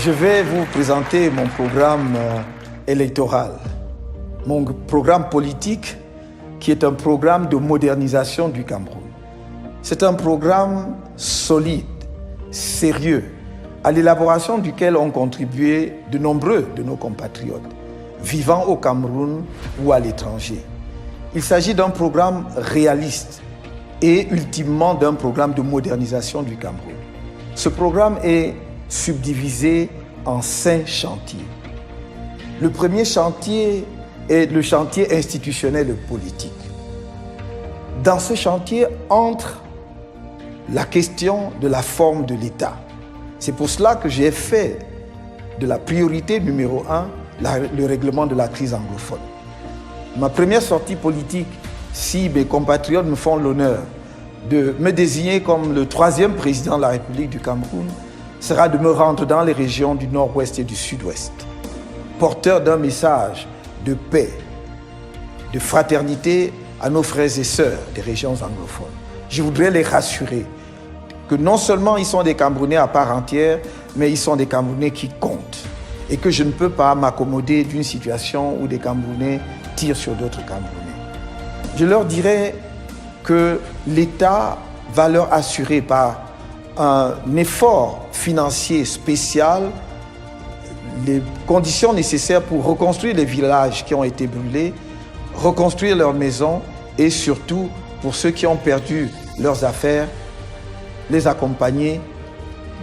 Je vais vous présenter mon programme électoral, mon programme politique qui est un programme de modernisation du Cameroun. C'est un programme solide, sérieux, à l'élaboration duquel ont contribué de nombreux de nos compatriotes, vivant au Cameroun ou à l'étranger. Il s'agit d'un programme réaliste et ultimement d'un programme de modernisation du Cameroun. Ce programme est subdivisé en 5 chantiers. Le premier chantier est le chantier institutionnel et politique. Dans ce chantier entre la question de la forme de l'État. C'est pour cela que j'ai fait de la priorité numéro 1 le règlement de la crise anglophone. Ma première sortie politique, si mes compatriotes me font l'honneur de me désigner comme le 3e président de la République du Cameroun, sera de me rendre dans les régions du nord-ouest et du sud-ouest, porteur d'un message de paix, de fraternité à nos frères et sœurs des régions anglophones. Je voudrais les rassurer que non seulement ils sont des Camerounais à part entière, mais ils sont des Camerounais qui comptent et que je ne peux pas m'accommoder d'une situation où des Camerounais tirent sur d'autres Camerounais. Je leur dirais que l'État va leur assurer par un effort financier spécial les conditions nécessaires pour reconstruire les villages qui ont été brûlés, reconstruire leurs maisons et surtout pour ceux qui ont perdu leurs affaires, les accompagner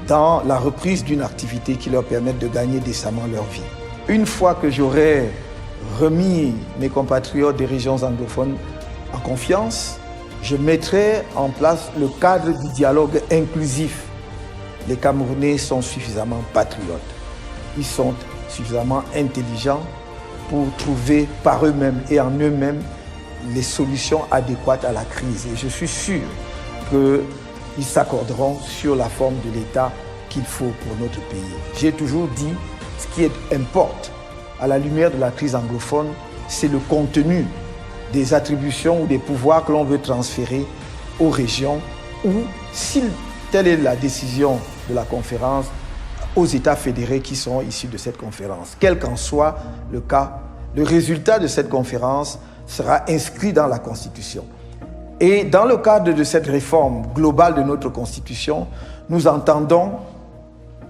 dans la reprise d'une activité qui leur permette de gagner décemment leur vie. Une fois que j'aurai remis mes compatriotes des régions anglophones en confiance, je mettrai en place le cadre du dialogue inclusif. Les Camerounais sont suffisamment patriotes. Ils sont suffisamment intelligents pour trouver par eux-mêmes et en eux-mêmes les solutions adéquates à la crise. Et je suis sûr qu'ils s'accorderont sur la forme de l'État qu'il faut pour notre pays. J'ai toujours dit, ce qui importe à la lumière de la crise anglophone, c'est le contenu des attributions ou des pouvoirs que l'on veut transférer aux régions ou, si telle est la décision de la conférence, aux États fédérés qui sont issus de cette conférence. Quel qu'en soit le cas, le résultat de cette conférence sera inscrit dans la Constitution. Et dans le cadre de cette réforme globale de notre Constitution, nous entendons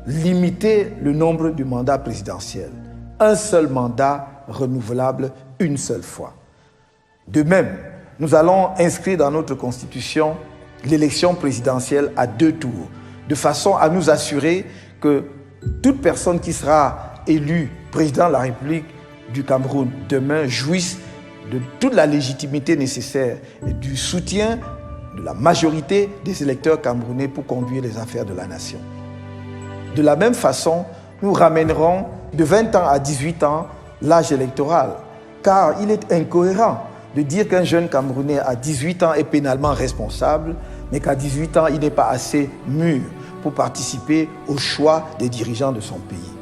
limiter le nombre du mandat présidentiel. Un seul mandat renouvelable une seule fois. De même, nous allons inscrire dans notre Constitution l'élection présidentielle à 2 tours, de façon à nous assurer que toute personne qui sera élue président de la République du Cameroun demain jouisse de toute la légitimité nécessaire et du soutien de la majorité des électeurs camerounais pour conduire les affaires de la nation. De la même façon, nous ramènerons de 20 ans à 18 ans l'âge électoral, car il est incohérent de dire qu'un jeune Camerounais à 18 ans est pénalement responsable, mais qu'à 18 ans, il n'est pas assez mûr pour participer au choix des dirigeants de son pays.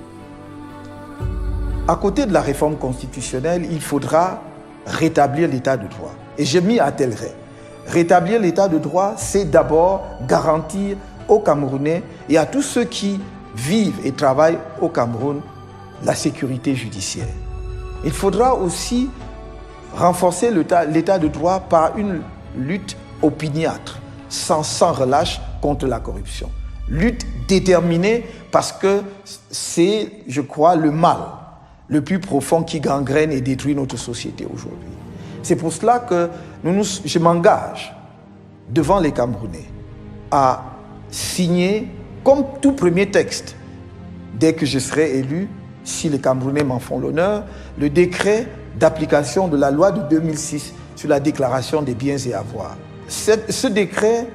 À côté de la réforme constitutionnelle, il faudra rétablir l'état de droit. Et je m'y attellerai. Rétablir l'état de droit, c'est d'abord garantir aux Camerounais et à tous ceux qui vivent et travaillent au Cameroun la sécurité judiciaire. Il faudra aussi renforcer l'état de droit par une lutte opiniâtre, sans relâche contre la corruption. Lutte déterminée parce que c'est, je crois, le mal le plus profond qui gangrène et détruit notre société aujourd'hui. C'est pour cela que je m'engage devant les Camerounais à signer, comme tout premier texte, dès que je serai élu, si les Camerounais m'en font l'honneur, le décret d'application de la loi de 2006 sur la déclaration des biens et avoirs. Ce décret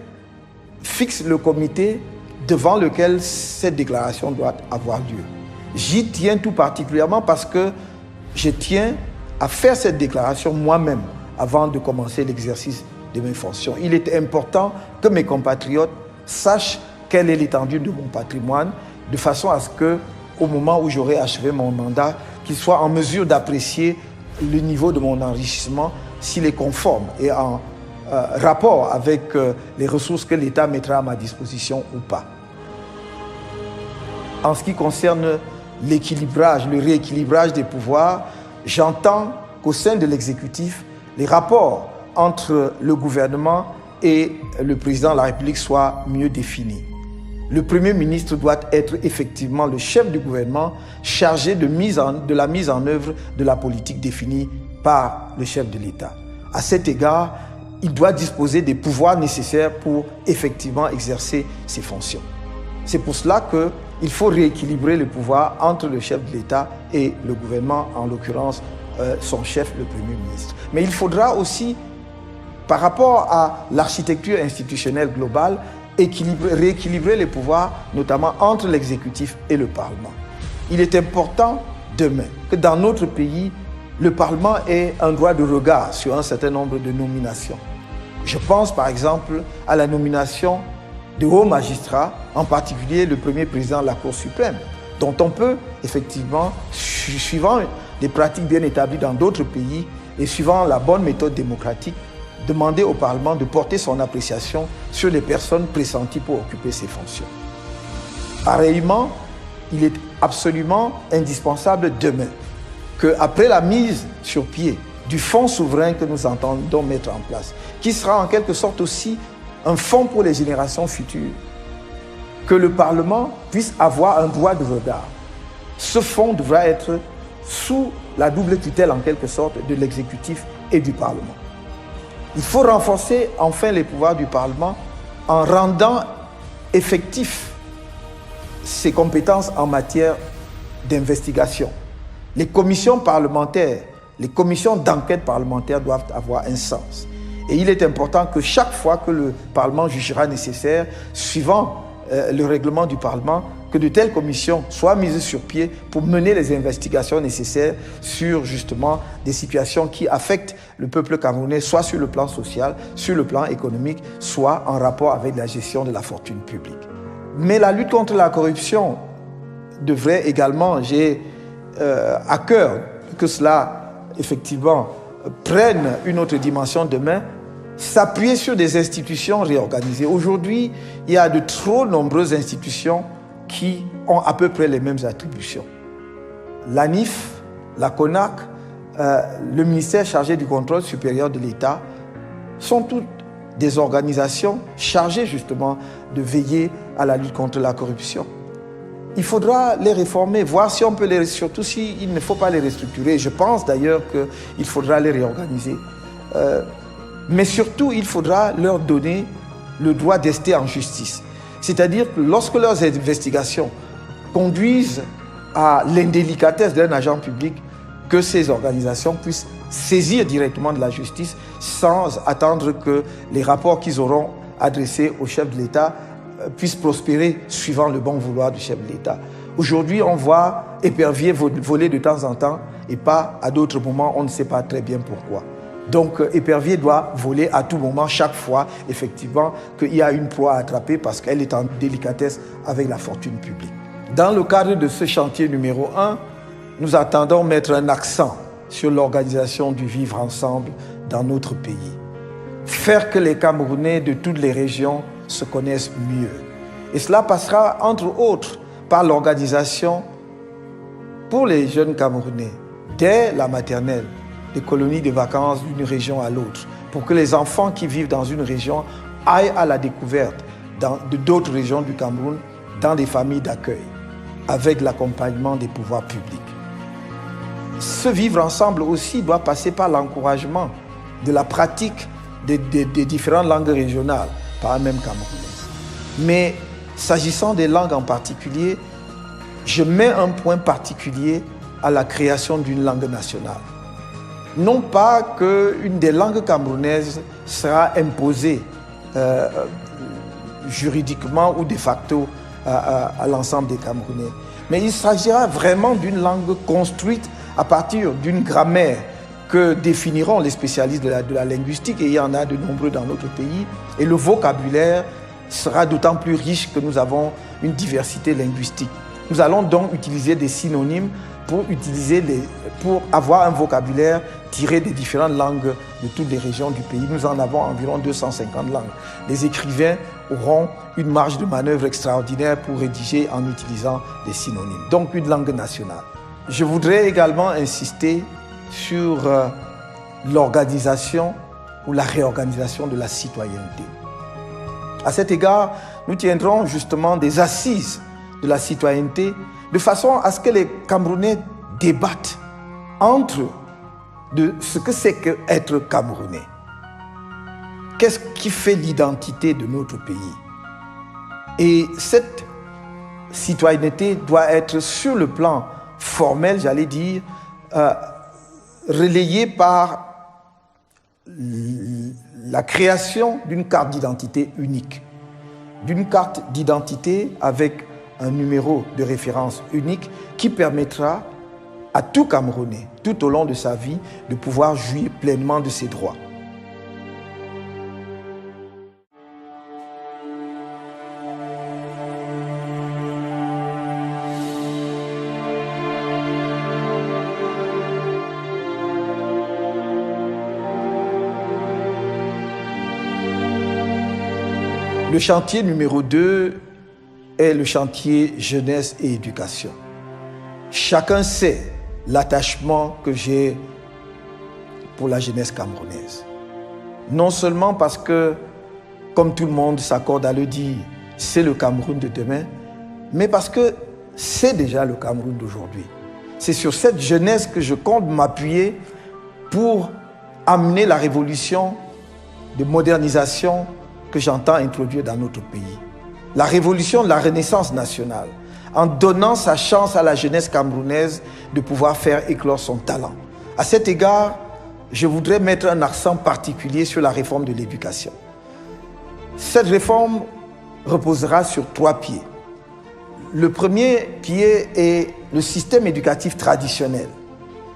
fixe le comité devant lequel cette déclaration doit avoir lieu. J'y tiens tout particulièrement parce que je tiens à faire cette déclaration moi-même avant de commencer l'exercice de mes fonctions. Il est important que mes compatriotes sachent quelle est l'étendue de mon patrimoine, de façon à ce que, au moment où j'aurai achevé mon mandat, qu'ils soient en mesure d'apprécier le niveau de mon enrichissement, s'il est conforme et en rapport avec les ressources que l'État mettra à ma disposition ou pas. En ce qui concerne l'équilibrage, le rééquilibrage des pouvoirs, j'entends qu'au sein de l'exécutif, les rapports entre le gouvernement et le président de la République soient mieux définis. Le Premier ministre doit être effectivement le chef du gouvernement chargé de la mise en œuvre de la politique définie par le chef de l'État. À cet égard, il doit disposer des pouvoirs nécessaires pour effectivement exercer ses fonctions. C'est pour cela qu'il faut rééquilibrer le pouvoir entre le chef de l'État et le gouvernement, en l'occurrence son chef, le Premier ministre. Mais il faudra aussi, par rapport à l'architecture institutionnelle globale, rééquilibrer les pouvoirs, notamment entre l'exécutif et le Parlement. Il est important demain que dans notre pays, le Parlement ait un droit de regard sur un certain nombre de nominations. Je pense par exemple à la nomination de hauts magistrats, en particulier le premier président de la Cour suprême, dont on peut effectivement, suivant des pratiques bien établies dans d'autres pays et suivant la bonne méthode démocratique, demander au Parlement de porter son appréciation sur les personnes pressenties pour occuper ces fonctions. Pareillement, il est absolument indispensable demain qu'après la mise sur pied du fonds souverain que nous entendons mettre en place, qui sera en quelque sorte aussi un fonds pour les générations futures, que le Parlement puisse avoir un droit de regard. Ce fonds devra être sous la double tutelle en quelque sorte de l'exécutif et du Parlement. Il faut renforcer enfin les pouvoirs du Parlement en rendant effectifs ses compétences en matière d'investigation. Les commissions parlementaires, les commissions d'enquête parlementaire doivent avoir un sens. Et il est important que chaque fois que le Parlement jugera nécessaire, suivant le règlement du Parlement, que de telles commissions soient mises sur pied pour mener les investigations nécessaires sur justement des situations qui affectent le peuple camerounais, soit sur le plan social, sur le plan économique, soit en rapport avec la gestion de la fortune publique. Mais la lutte contre la corruption devrait également, j'ai à cœur que cela effectivement prenne une autre dimension demain, s'appuyer sur des institutions réorganisées. Aujourd'hui, il y a de trop nombreuses institutions qui ont à peu près les mêmes attributions. L'ANIF, la CONAC, le ministère chargé du contrôle supérieur de l'État sont toutes des organisations chargées justement de veiller à la lutte contre la corruption. Il faudra les réformer, voir si on peut les... Surtout s'il ne faut pas les restructurer. Je pense d'ailleurs qu'il faudra les réorganiser. Mais surtout, il faudra leur donner le droit d'ester en justice. C'est-à-dire que lorsque leurs investigations conduisent à l'indélicatesse d'un agent public, que ces organisations puissent saisir directement de la justice sans attendre que les rapports qu'ils auront adressés au chef de l'État puissent prospérer suivant le bon vouloir du chef de l'État. Aujourd'hui, on voit épervier voler de temps en temps et pas à d'autres moments, on ne sait pas très bien pourquoi. Donc, épervier doit voler à tout moment, chaque fois, effectivement, qu'il y a une proie à attraper parce qu'elle est en délicatesse avec la fortune publique. Dans le cadre de ce chantier numéro 1, nous attendons mettre un accent sur l'organisation du vivre ensemble dans notre pays. Faire que les Camerounais de toutes les régions se connaissent mieux. Et cela passera, entre autres, par l'organisation pour les jeunes Camerounais, dès la maternelle, des colonies de vacances d'une région à l'autre, pour que les enfants qui vivent dans une région aillent à la découverte d'autres régions du Cameroun dans des familles d'accueil, avec l'accompagnement des pouvoirs publics. Ce vivre ensemble aussi doit passer par l'encouragement de la pratique des différentes langues régionales par un même Camerounais. Mais s'agissant des langues en particulier, je mets un point particulier à la création d'une langue nationale. Non pas qu'une des langues camerounaises sera imposée juridiquement ou de facto à l'ensemble des Camerounais, mais il s'agira vraiment d'une langue construite à partir d'une grammaire que définiront les spécialistes de la linguistique, et il y en a de nombreux dans notre pays, et le vocabulaire sera d'autant plus riche que nous avons une diversité linguistique. Nous allons donc utiliser des synonymes pour avoir un vocabulaire tiré des différentes langues de toutes les régions du pays. Nous en avons environ 250 langues. Les écrivains auront une marge de manœuvre extraordinaire pour rédiger en utilisant des synonymes. Donc une langue nationale. Je voudrais également insister sur l'organisation ou la réorganisation de la citoyenneté. À cet égard, nous tiendrons justement des assises de la citoyenneté de façon à ce que les Camerounais débattent entre eux de ce que c'est qu'être Camerounais. Qu'est-ce qui fait l'identité de notre pays? Et cette citoyenneté doit être sur le plan formel, j'allais dire, relayée par la création d'une carte d'identité unique. D'une carte d'identité avec un numéro de référence unique qui permettra à tout Camerounais, tout au long de sa vie, de pouvoir jouir pleinement de ses droits. Le chantier numéro 2 est le chantier jeunesse et éducation. Chacun sait l'attachement que j'ai pour la jeunesse camerounaise. Non seulement parce que, comme tout le monde s'accorde à le dire, c'est le Cameroun de demain, mais parce que c'est déjà le Cameroun d'aujourd'hui. C'est sur cette jeunesse que je compte m'appuyer pour amener la révolution de modernisation que j'entends introduire dans notre pays. La révolution de la renaissance nationale, en donnant sa chance à la jeunesse camerounaise de pouvoir faire éclore son talent. À cet égard, je voudrais mettre un accent particulier sur la réforme de l'éducation. Cette réforme reposera sur 3 pieds. Le premier pied est le système éducatif traditionnel,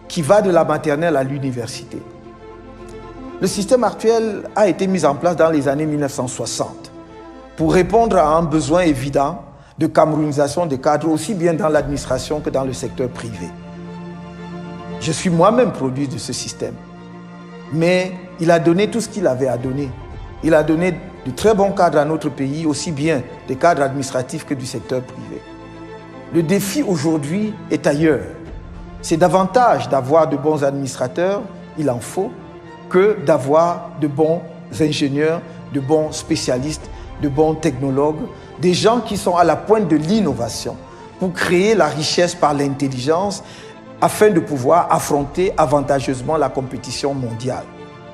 qui va de la maternelle à l'université. Le système actuel a été mis en place dans les années 1960 pour répondre à un besoin évident de camerounisation des cadres, aussi bien dans l'administration que dans le secteur privé. Je suis moi-même produit de ce système, mais il a donné tout ce qu'il avait à donner. Il a donné de très bons cadres à notre pays, aussi bien des cadres administratifs que du secteur privé. Le défi aujourd'hui est ailleurs. C'est davantage d'avoir de bons administrateurs, il en faut, que d'avoir de bons ingénieurs, de bons spécialistes, de bons technologues, des gens qui sont à la pointe de l'innovation pour créer la richesse par l'intelligence afin de pouvoir affronter avantageusement la compétition mondiale.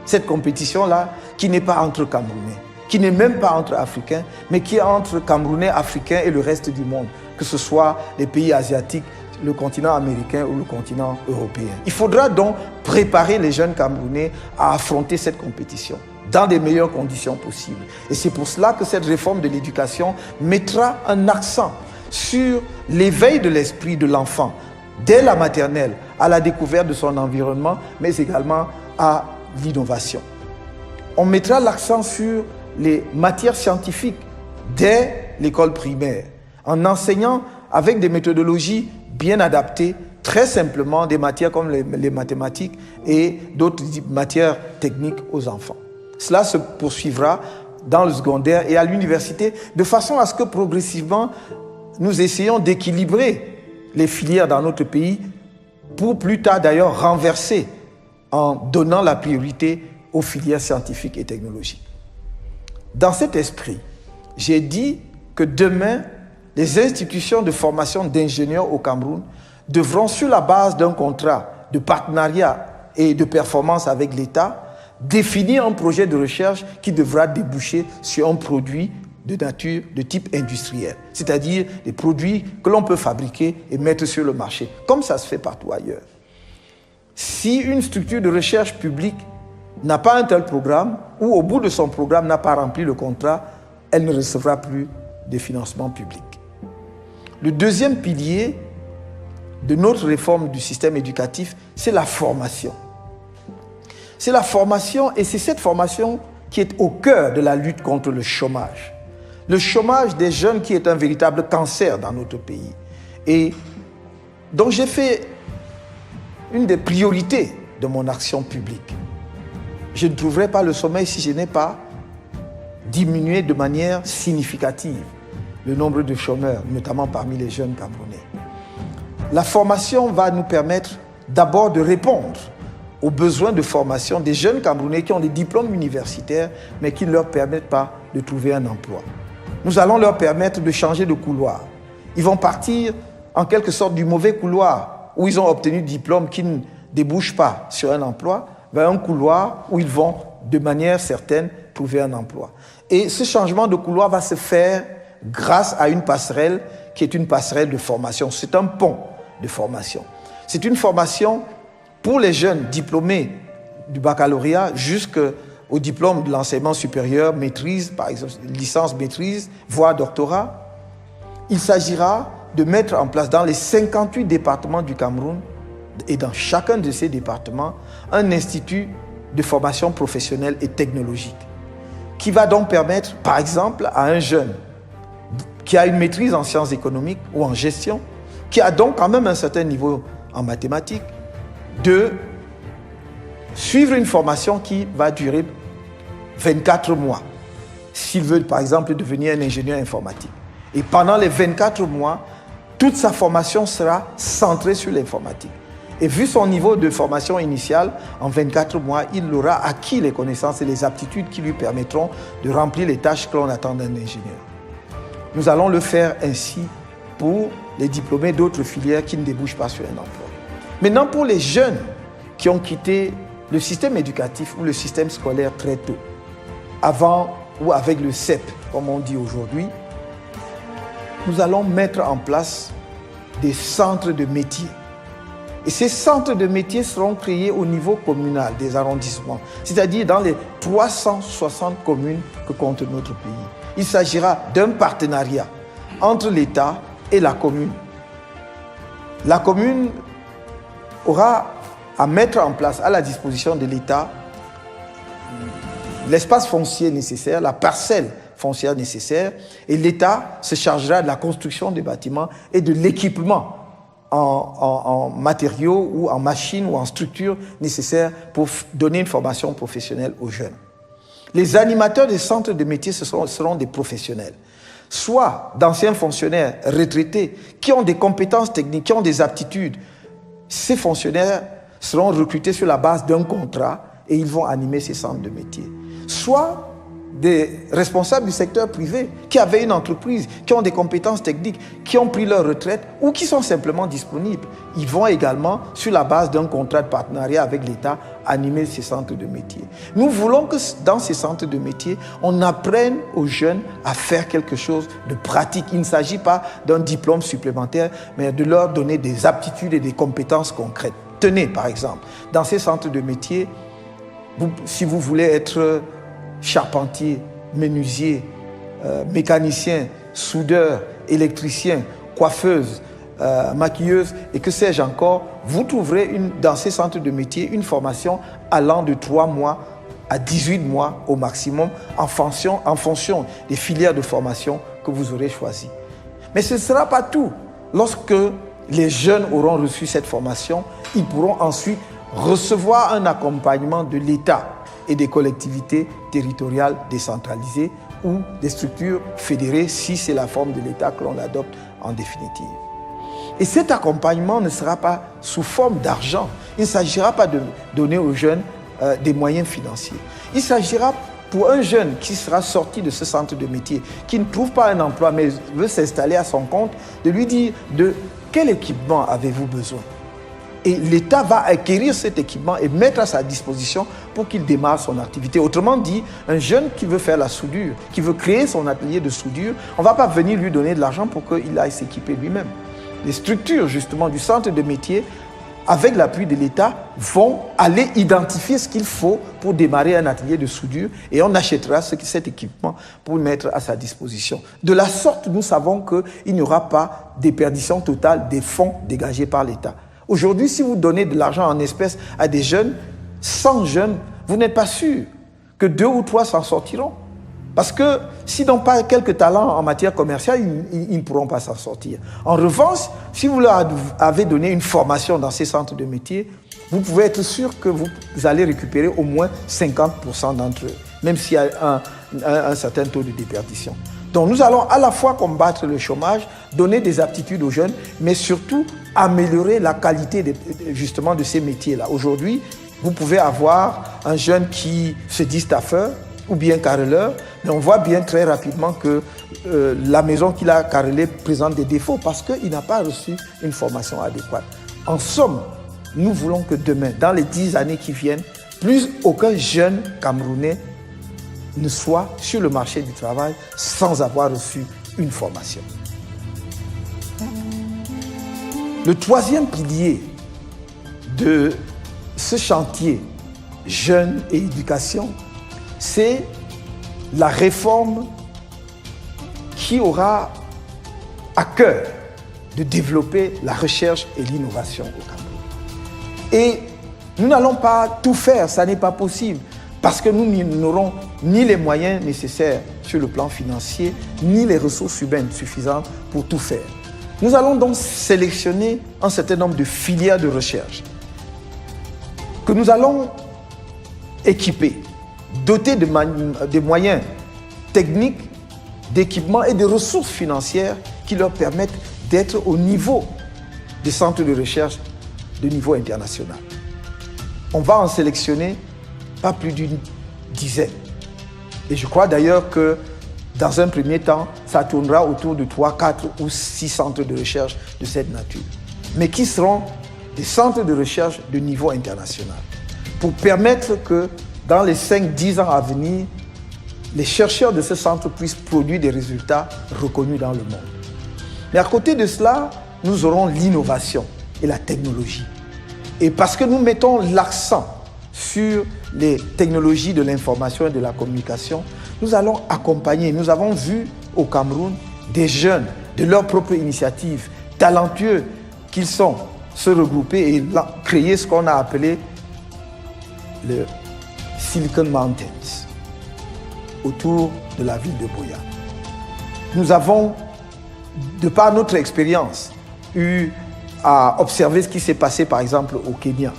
Cette compétition-là qui n'est pas entre Camerounais, qui n'est même pas entre Africains, mais qui est entre Camerounais, Africains et le reste du monde, que ce soit les pays asiatiques, le continent américain ou le continent européen. Il faudra donc préparer les jeunes Camerounais à affronter cette compétition dans les meilleures conditions possibles. Et c'est pour cela que cette réforme de l'éducation mettra un accent sur l'éveil de l'esprit de l'enfant, dès la maternelle, à la découverte de son environnement, mais également à l'innovation. On mettra l'accent sur les matières scientifiques dès l'école primaire, en enseignant avec des méthodologies bien adaptées, très simplement des matières comme les mathématiques et d'autres matières techniques aux enfants. Cela se poursuivra dans le secondaire et à l'université, de façon à ce que progressivement, nous essayons d'équilibrer les filières dans notre pays pour plus tard d'ailleurs renverser en donnant la priorité aux filières scientifiques et technologiques. Dans cet esprit, j'ai dit que demain, les institutions de formation d'ingénieurs au Cameroun devront, sur la base d'un contrat de partenariat et de performance avec l'État, définir un projet de recherche qui devra déboucher sur un produit de nature de type industriel, c'est-à-dire des produits que l'on peut fabriquer et mettre sur le marché, comme ça se fait partout ailleurs. Si une structure de recherche publique n'a pas un tel programme, ou au bout de son programme n'a pas rempli le contrat, elle ne recevra plus de financement public. Le deuxième pilier de notre réforme du système éducatif, c'est la formation. C'est la formation et c'est cette formation qui est au cœur de la lutte contre le chômage. Le chômage des jeunes qui est un véritable cancer dans notre pays. Et donc j'ai fait une des priorités de mon action publique. Je ne trouverai pas le sommeil si je n'ai pas diminué de manière significative le nombre de chômeurs, notamment parmi les jeunes Camerounais. La formation va nous permettre d'abord de répondre aux besoins de formation des jeunes Camerounais qui ont des diplômes universitaires, mais qui ne leur permettent pas de trouver un emploi. Nous allons leur permettre de changer de couloir. Ils vont partir en quelque sorte du mauvais couloir où ils ont obtenu des diplômes qui ne débouchent pas sur un emploi, vers un couloir où ils vont de manière certaine trouver un emploi. Et ce changement de couloir va se faire grâce à une passerelle qui est une passerelle de formation. C'est un pont de formation. C'est une formation pour les jeunes diplômés du baccalauréat jusqu'au diplôme de l'enseignement supérieur, maîtrise, par exemple, licence, maîtrise, voire doctorat. Il s'agira de mettre en place dans les 58 départements du Cameroun et dans chacun de ces départements un institut de formation professionnelle et technologique qui va donc permettre, par exemple, à un jeune qui a une maîtrise en sciences économiques ou en gestion, qui a donc quand même un certain niveau en mathématiques, de suivre une formation qui va durer 24 mois, s'il veut par exemple devenir un ingénieur informatique. Et pendant les 24 mois, toute sa formation sera centrée sur l'informatique. Et vu son niveau de formation initiale, en 24 mois, il aura acquis les connaissances et les aptitudes qui lui permettront de remplir les tâches que l'on attend d'un ingénieur. Nous allons le faire ainsi pour les diplômés d'autres filières qui ne débouchent pas sur un emploi. Maintenant, pour les jeunes qui ont quitté le système éducatif ou le système scolaire très tôt, avant ou avec le CEP, comme on dit aujourd'hui, nous allons mettre en place des centres de métiers. Et ces centres de métiers seront créés au niveau communal des arrondissements, c'est-à-dire dans les 360 communes que compte notre pays. Il s'agira d'un partenariat entre l'État et la commune. La commune aura à mettre en place à la disposition de l'État l'espace foncier nécessaire, la parcelle foncière nécessaire, et l'État se chargera de la construction des bâtiments et de l'équipement en matériaux ou en machines ou en structures nécessaires pour donner une formation professionnelle aux jeunes. Les animateurs des centres de métiers seront des professionnels, soit d'anciens fonctionnaires retraités qui ont des compétences techniques, qui ont des aptitudes. Ces fonctionnaires seront recrutés sur la base d'un contrat et ils vont animer ces centres de métiers. Soit des responsables du secteur privé qui avaient une entreprise, qui ont des compétences techniques, qui ont pris leur retraite ou qui sont simplement disponibles. Ils vont également, sur la base d'un contrat de partenariat avec l'État, animer ces centres de métiers. Nous voulons que dans ces centres de métiers, on apprenne aux jeunes à faire quelque chose de pratique. Il ne s'agit pas d'un diplôme supplémentaire, mais de leur donner des aptitudes et des compétences concrètes. Tenez, par exemple, dans ces centres de métiers, si vous voulez être charpentier, menuisier, mécanicien, soudeur, électricien, coiffeuse, maquilleuse et que sais-je encore, vous trouverez dans ces centres de métiers une formation allant de 3 mois à 18 mois au maximum en fonction des filières de formation que vous aurez choisies. Mais ce ne sera pas tout. Lorsque les jeunes auront reçu cette formation, ils pourront ensuite recevoir un accompagnement de l'État et des collectivités territoriales décentralisées ou des structures fédérées si c'est la forme de l'État que l'on adopte en définitive. Et cet accompagnement ne sera pas sous forme d'argent. Il ne s'agira pas de donner aux jeunes des moyens financiers. Il s'agira pour un jeune qui sera sorti de ce centre de métier, qui ne trouve pas un emploi mais veut s'installer à son compte, de lui dire de quel équipement avez-vous besoin ? Et l'État va acquérir cet équipement et mettre à sa disposition pour qu'il démarre son activité. Autrement dit, un jeune qui veut faire la soudure, qui veut créer son atelier de soudure, on ne va pas venir lui donner de l'argent pour qu'il aille s'équiper lui-même. Les structures justement du centre de métier, avec l'appui de l'État, vont aller identifier ce qu'il faut pour démarrer un atelier de soudure et on achètera cet équipement pour le mettre à sa disposition. De la sorte, nous savons qu'il n'y aura pas déperdition totale des fonds dégagés par l'État. Aujourd'hui, si vous donnez de l'argent en espèces à des jeunes, 100 jeunes, vous n'êtes pas sûr que 2 ou 3 s'en sortiront. Parce que s'ils n'ont pas quelques talents en matière commerciale, ils ne pourront pas s'en sortir. En revanche, si vous leur avez donné une formation dans ces centres de métiers, vous pouvez être sûr que vous allez récupérer au moins 50% d'entre eux, même s'il y a un certain taux de déperdition. Donc nous allons à la fois combattre le chômage, donner des aptitudes aux jeunes, mais surtout améliorer la qualité justement de ces métiers-là. Aujourd'hui, vous pouvez avoir un jeune qui se dit staffeur ou bien carreleur, mais on voit bien très rapidement que la maison qu'il a carrelée présente des défauts parce qu'il n'a pas reçu une formation adéquate. En somme, nous voulons que demain, dans les 10 années qui viennent, plus aucun jeune Camerounais ne soit sur le marché du travail sans avoir reçu une formation. Le troisième pilier de ce chantier jeunes et éducation, c'est la réforme qui aura à cœur de développer la recherche et l'innovation au Cameroun. Et nous n'allons pas tout faire, ça n'est pas possible, parce que nous n'aurons ni les moyens nécessaires sur le plan financier, ni les ressources humaines suffisantes pour tout faire. Nous allons donc sélectionner un certain nombre de filières de recherche que nous allons équiper, doter de moyens techniques, d'équipements et de ressources financières qui leur permettent d'être au niveau des centres de recherche de niveau international. On va en sélectionner pas plus d'une dizaine. Et je crois d'ailleurs que dans un premier temps, ça tournera autour de 3, 4 ou 6 centres de recherche de cette nature, mais qui seront des centres de recherche de niveau international, pour permettre que dans les 5-10 ans à venir, les chercheurs de ce centre puissent produire des résultats reconnus dans le monde. Mais à côté de cela, nous aurons l'innovation et la technologie. Et parce que nous mettons l'accent sur les technologies de l'information et de la communication, nous allons accompagner. Nous avons vu au Cameroun des jeunes de leur propre initiative, talentueux qu'ils sont, se regrouper et créer ce qu'on a appelé le Silicon Mountains, autour de la ville de Buea. Nous avons, de par notre expérience, eu à observer ce qui s'est passé par exemple au Kenya.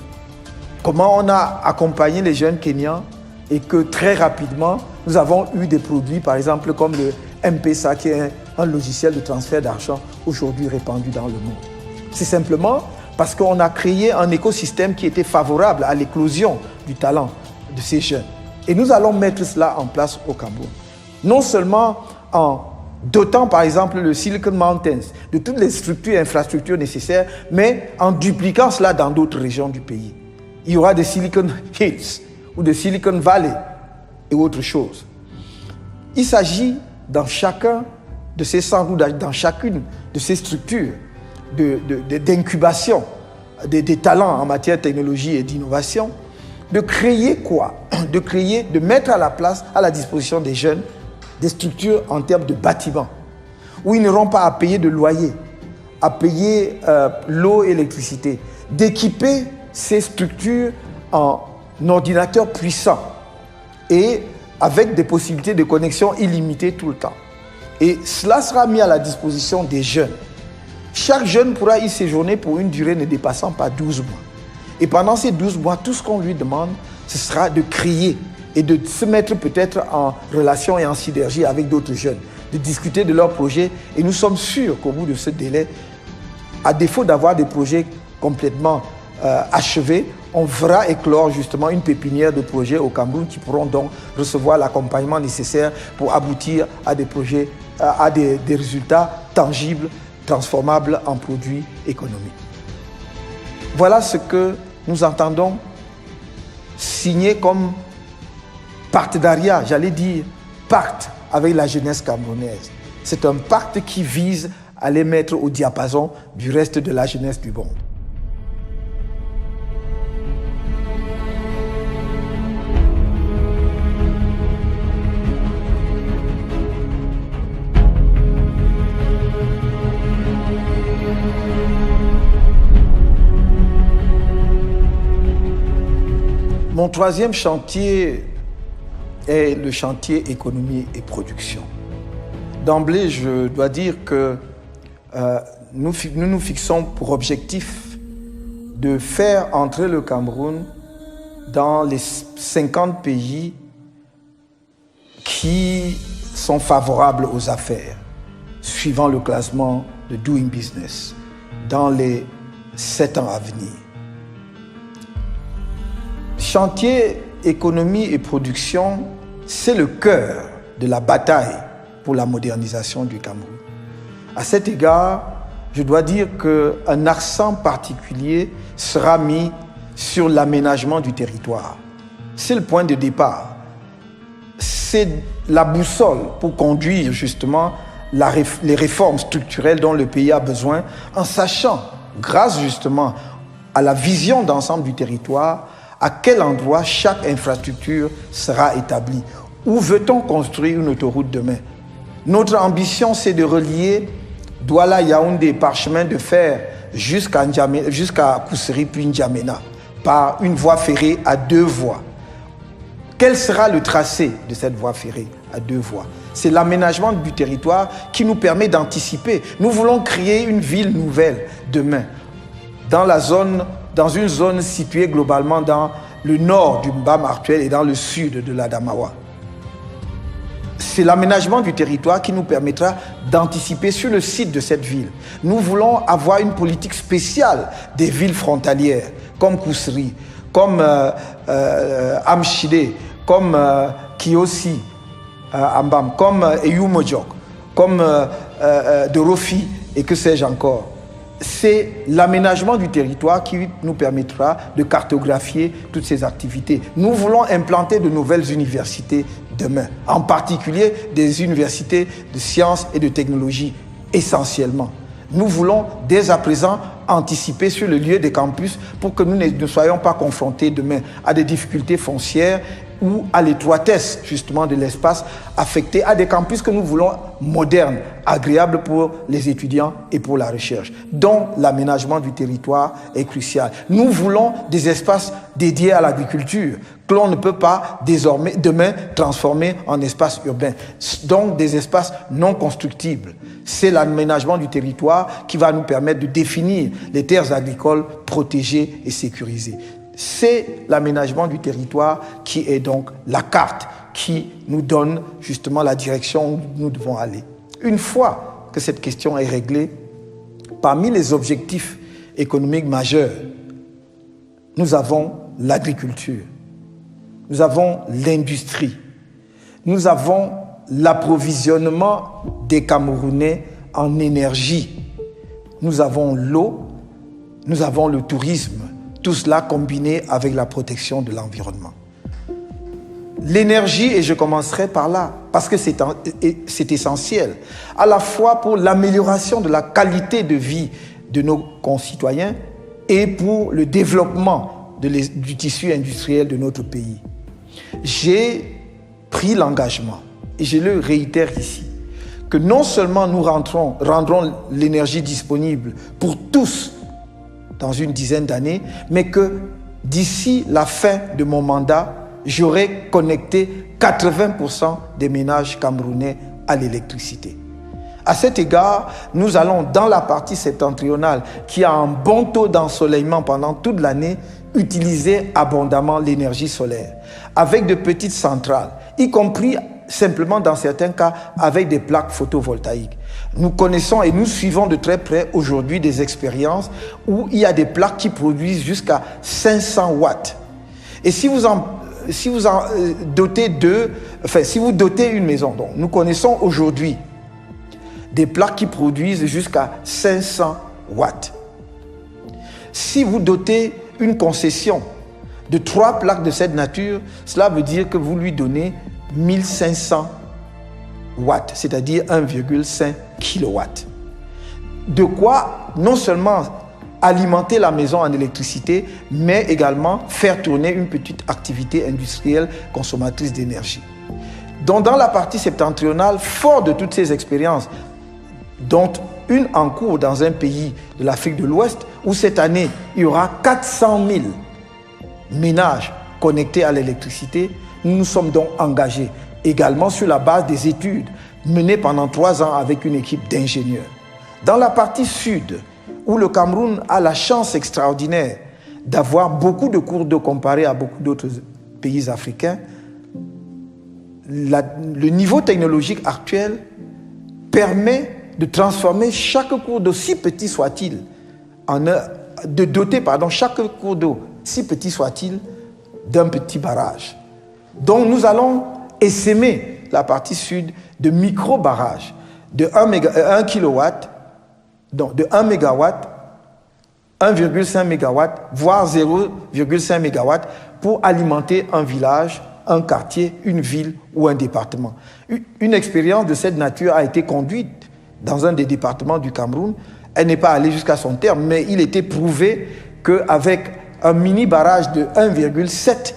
Comment on a accompagné les jeunes Kenyans et que très rapidement, nous avons eu des produits par exemple comme le M-Pesa qui est un logiciel de transfert d'argent aujourd'hui répandu dans le monde. C'est simplement parce qu'on a créé un écosystème qui était favorable à l'éclosion du talent de ces jeunes. Et nous allons mettre cela en place au Cameroun. Non seulement en dotant par exemple le Silicon Mountains de toutes les structures et infrastructures nécessaires, mais en dupliquant cela dans d'autres régions du pays. Il y aura des Silicon Hills ou des Silicon Valley et autre chose. Il s'agit dans chacun de ces centres ou dans chacune de ces structures d'incubation des talents en matière de technologie et d'innovation, de créer quoi? De mettre à la disposition des jeunes des structures en termes de bâtiments, où ils n'auront pas à payer de loyer, à payer l'eau et l'électricité, d'équiper ces structures en ordinateurs puissants et avec des possibilités de connexion illimitées tout le temps. Et cela sera mis à la disposition des jeunes. Chaque jeune pourra y séjourner pour une durée ne dépassant pas 12 mois. Et pendant ces 12 mois, tout ce qu'on lui demande, ce sera de créer et de se mettre peut-être en relation et en synergie avec d'autres jeunes, de discuter de leurs projets. Et nous sommes sûrs qu'au bout de ce délai, à défaut d'avoir des projets complètement achevés, on verra éclore justement une pépinière de projets au Cameroun qui pourront donc recevoir l'accompagnement nécessaire pour aboutir à des projets, à des résultats tangibles, transformables en produits économiques. Voilà ce que nous entendons signer comme partenariat, j'allais dire pacte avec la jeunesse camerounaise. C'est un pacte qui vise à les mettre au diapason du reste de la jeunesse du monde. Mon troisième chantier est le chantier économie et production. D'emblée, je dois dire que nous nous fixons pour objectif de faire entrer le Cameroun dans les 50 pays qui sont favorables aux affaires, suivant le classement de Doing Business, dans les 7 ans à venir. Chantier économie et production, c'est le cœur de la bataille pour la modernisation du Cameroun. À cet égard, je dois dire qu'un accent particulier sera mis sur l'aménagement du territoire. C'est le point de départ. C'est la boussole pour conduire justement les réformes structurelles dont le pays a besoin, en sachant, grâce justement à la vision d'ensemble du territoire, à quel endroit chaque infrastructure sera établie. Où veut-on construire une autoroute demain? Notre ambition, c'est de relier Douala-Yaoundé par chemin de fer jusqu'à Koussery puis N'Djamena par une voie ferrée à 2 voies. Quel sera le tracé de cette voie ferrée à 2 voies? C'est l'aménagement du territoire qui nous permet d'anticiper. Nous voulons créer une ville nouvelle demain, dans une zone située globalement dans le nord du Mbam actuel et dans le sud de l'Adamawa. C'est l'aménagement du territoire qui nous permettra d'anticiper sur le site de cette ville. Nous voulons avoir une politique spéciale des villes frontalières, comme Koussery, comme Amchide, comme Kiosi, Ambam, comme Eyumodjok, comme Dorofi et que sais-je encore. C'est l'aménagement du territoire qui nous permettra de cartographier toutes ces activités. Nous voulons implanter de nouvelles universités demain, en particulier des universités de sciences et de technologie, essentiellement. Nous voulons dès à présent anticiper sur le lieu des campus pour que nous ne soyons pas confrontés demain à des difficultés foncières ou à l'étroitesse justement de l'espace affecté à des campus que nous voulons modernes, agréables pour les étudiants et pour la recherche, dont l'aménagement du territoire est crucial. Nous voulons des espaces dédiés à l'agriculture que l'on ne peut pas désormais demain transformer en espaces urbains, donc des espaces non constructibles. C'est l'aménagement du territoire qui va nous permettre de définir les terres agricoles protégées et sécurisées. C'est l'aménagement du territoire qui est donc la carte qui nous donne justement la direction où nous devons aller. Une fois que cette question est réglée, parmi les objectifs économiques majeurs, nous avons l'agriculture, nous avons l'industrie, nous avons l'approvisionnement des Camerounais en énergie, nous avons l'eau, nous avons le tourisme, tout cela combiné avec la protection de l'environnement. L'énergie, et je commencerai par là, parce que c'est essentiel, à la fois pour l'amélioration de la qualité de vie de nos concitoyens et pour le développement du tissu industriel de notre pays. J'ai pris l'engagement, et je le réitère ici, que non seulement nous rendrons l'énergie disponible pour tous dans une dizaine d'années, mais que d'ici la fin de mon mandat, j'aurai connecté 80% des ménages camerounais à l'électricité. À cet égard, nous allons dans la partie septentrionale qui a un bon taux d'ensoleillement pendant toute l'année, utiliser abondamment l'énergie solaire avec de petites centrales, y compris simplement dans certains cas avec des plaques photovoltaïques. Nous connaissons et nous suivons de très près aujourd'hui des expériences où il y a des plaques qui produisent jusqu'à 500 watts. Et si vous dotez une maison, donc nous connaissons aujourd'hui des plaques qui produisent jusqu'à 500 watts. Si vous dotez une concession de 3 plaques de cette nature, cela veut dire que vous lui donnez 1500 watts, c'est-à-dire 1,5 kW. De quoi non seulement alimenter la maison en électricité, mais également faire tourner une petite activité industrielle consommatrice d'énergie. Donc dans la partie septentrionale, fort de toutes ces expériences, dont une en cours dans un pays de l'Afrique de l'Ouest, où cette année, il y aura 400 000 ménages connectés à l'électricité, Nous nous sommes donc engagés également sur la base des études menées pendant 3 ans avec une équipe d'ingénieurs. Dans la partie sud, où le Cameroun a la chance extraordinaire d'avoir beaucoup de cours d'eau comparé à beaucoup d'autres pays africains, le niveau technologique actuel permet de transformer chaque cours d'eau, si petit soit-il, de doter chaque cours d'eau, si petit soit-il, d'un petit barrage. Donc nous allons essaimer la partie sud de micro-barrages de 1 kW, donc de 1 MW, 1,5 MW, voire 0,5 MW pour alimenter un village, un quartier, une ville ou un département. Une expérience de cette nature a été conduite dans un des départements du Cameroun. Elle n'est pas allée jusqu'à son terme, mais il était prouvé qu'avec un mini-barrage de 1,7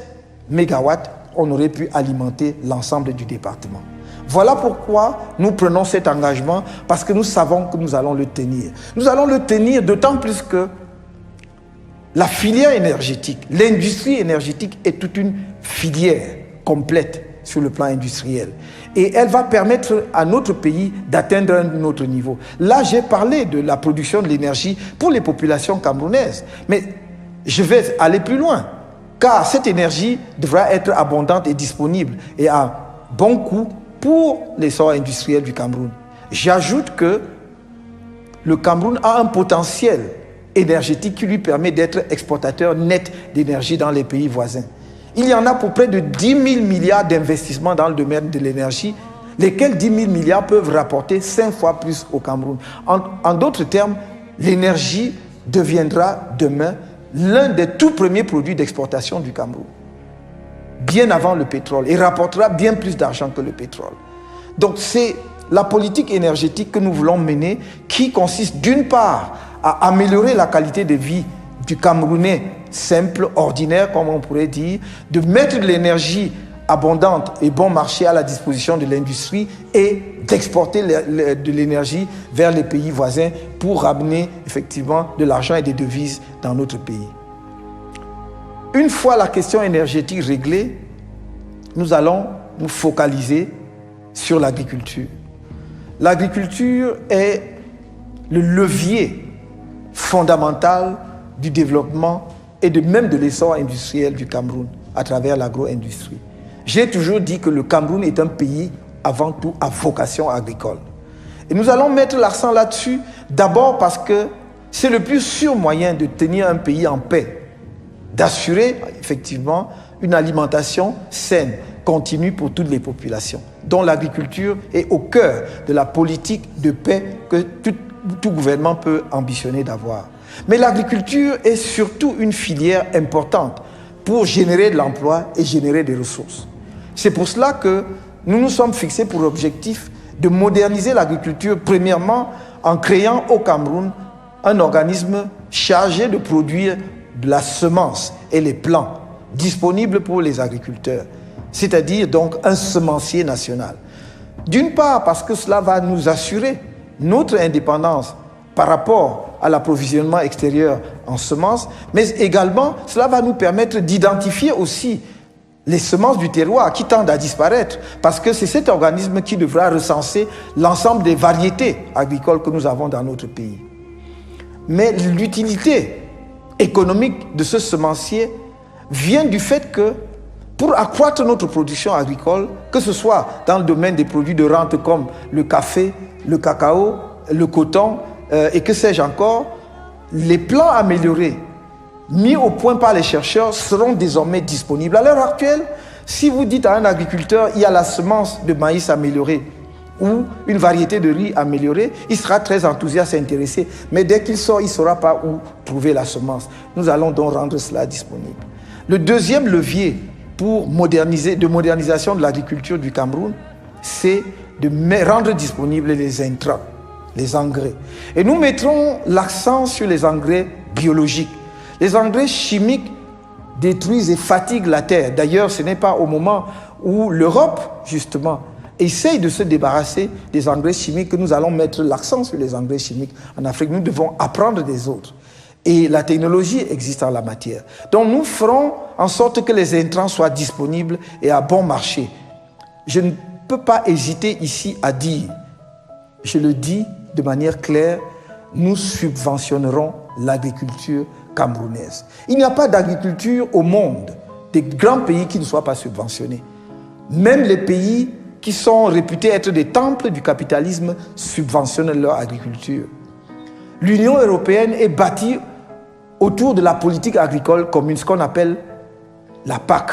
MW, on aurait pu alimenter l'ensemble du département. Voilà pourquoi nous prenons cet engagement, parce que nous savons que nous allons le tenir. Nous allons le tenir d'autant plus que la filière énergétique, l'industrie énergétique est toute une filière complète sur le plan industriel. Et elle va permettre à notre pays d'atteindre un autre niveau. Là, j'ai parlé de la production de l'énergie pour les populations camerounaises. Mais je vais aller plus loin, car cette énergie devra être abondante et disponible et à bon coût pour l'essor industriel du Cameroun. J'ajoute que le Cameroun a un potentiel énergétique qui lui permet d'être exportateur net d'énergie dans les pays voisins. Il y en a pour près de 10 000 milliards d'investissements dans le domaine de l'énergie, lesquels 10 000 milliards peuvent rapporter 5 fois plus au Cameroun. En d'autres termes, l'énergie deviendra demain l'un des tout premiers produits d'exportation du Cameroun, bien avant le pétrole, et rapportera bien plus d'argent que le pétrole. Donc c'est la politique énergétique que nous voulons mener, qui consiste d'une part à améliorer la qualité de vie du Camerounais simple, ordinaire, comme on pourrait dire, de mettre de l'énergie abondante et bon marché à la disposition de l'industrie et d'exporter de l'énergie vers les pays voisins pour ramener effectivement de l'argent et des devises dans notre pays. Une fois la question énergétique réglée, nous allons nous focaliser sur l'agriculture. L'agriculture est le levier fondamental du développement et même de l'essor industriel du Cameroun à travers l'agro-industrie. J'ai toujours dit que le Cameroun est un pays avant tout à vocation agricole. Et nous allons mettre l'accent là-dessus, d'abord parce que c'est le plus sûr moyen de tenir un pays en paix, d'assurer effectivement une alimentation saine, continue pour toutes les populations, dont l'agriculture est au cœur de la politique de paix que tout gouvernement peut ambitionner d'avoir. Mais l'agriculture est surtout une filière importante pour générer de l'emploi et générer des ressources. C'est pour cela que nous nous sommes fixés pour objectif de moderniser l'agriculture, premièrement en créant au Cameroun un organisme chargé de produire de la semence et les plants disponibles pour les agriculteurs, c'est-à-dire donc un semencier national. D'une part parce que cela va nous assurer notre indépendance par rapport à l'approvisionnement extérieur en semences, mais également cela va nous permettre d'identifier aussi les semences du terroir qui tendent à disparaître, parce que c'est cet organisme qui devra recenser l'ensemble des variétés agricoles que nous avons dans notre pays. Mais l'utilité économique de ce semencier vient du fait que pour accroître notre production agricole, que ce soit dans le domaine des produits de rente comme le café, le cacao, le coton et que sais-je encore, les plants améliorés mis au point par les chercheurs seront désormais disponibles. À l'heure actuelle, si vous dites à un agriculteur il y a la semence de maïs améliorée ou une variété de riz améliorée, il sera très enthousiaste et intéressé. Mais dès qu'il sort, il ne saura pas où trouver la semence. Nous allons donc rendre cela disponible. Le deuxième levier pour modernisation de l'agriculture du Cameroun, c'est de rendre disponibles les intrants, les engrais. Et nous mettrons l'accent sur les engrais biologiques. Les engrais chimiques détruisent et fatiguent la terre. D'ailleurs, ce n'est pas au moment où l'Europe, justement, essaye de se débarrasser des engrais chimiques que nous allons mettre l'accent sur les engrais chimiques en Afrique. Nous devons apprendre des autres. Et la technologie existe en la matière. Donc nous ferons en sorte que les intrants soient disponibles et à bon marché. Je ne peux pas hésiter ici à dire, je le dis de manière claire, nous subventionnerons l'agriculture camerounaise. Il n'y a pas d'agriculture au monde, des grands pays qui ne soient pas subventionnés. Même les pays qui sont réputés être des temples du capitalisme subventionnent leur agriculture. L'Union européenne est bâtie autour de la politique agricole commune, ce qu'on appelle la PAC.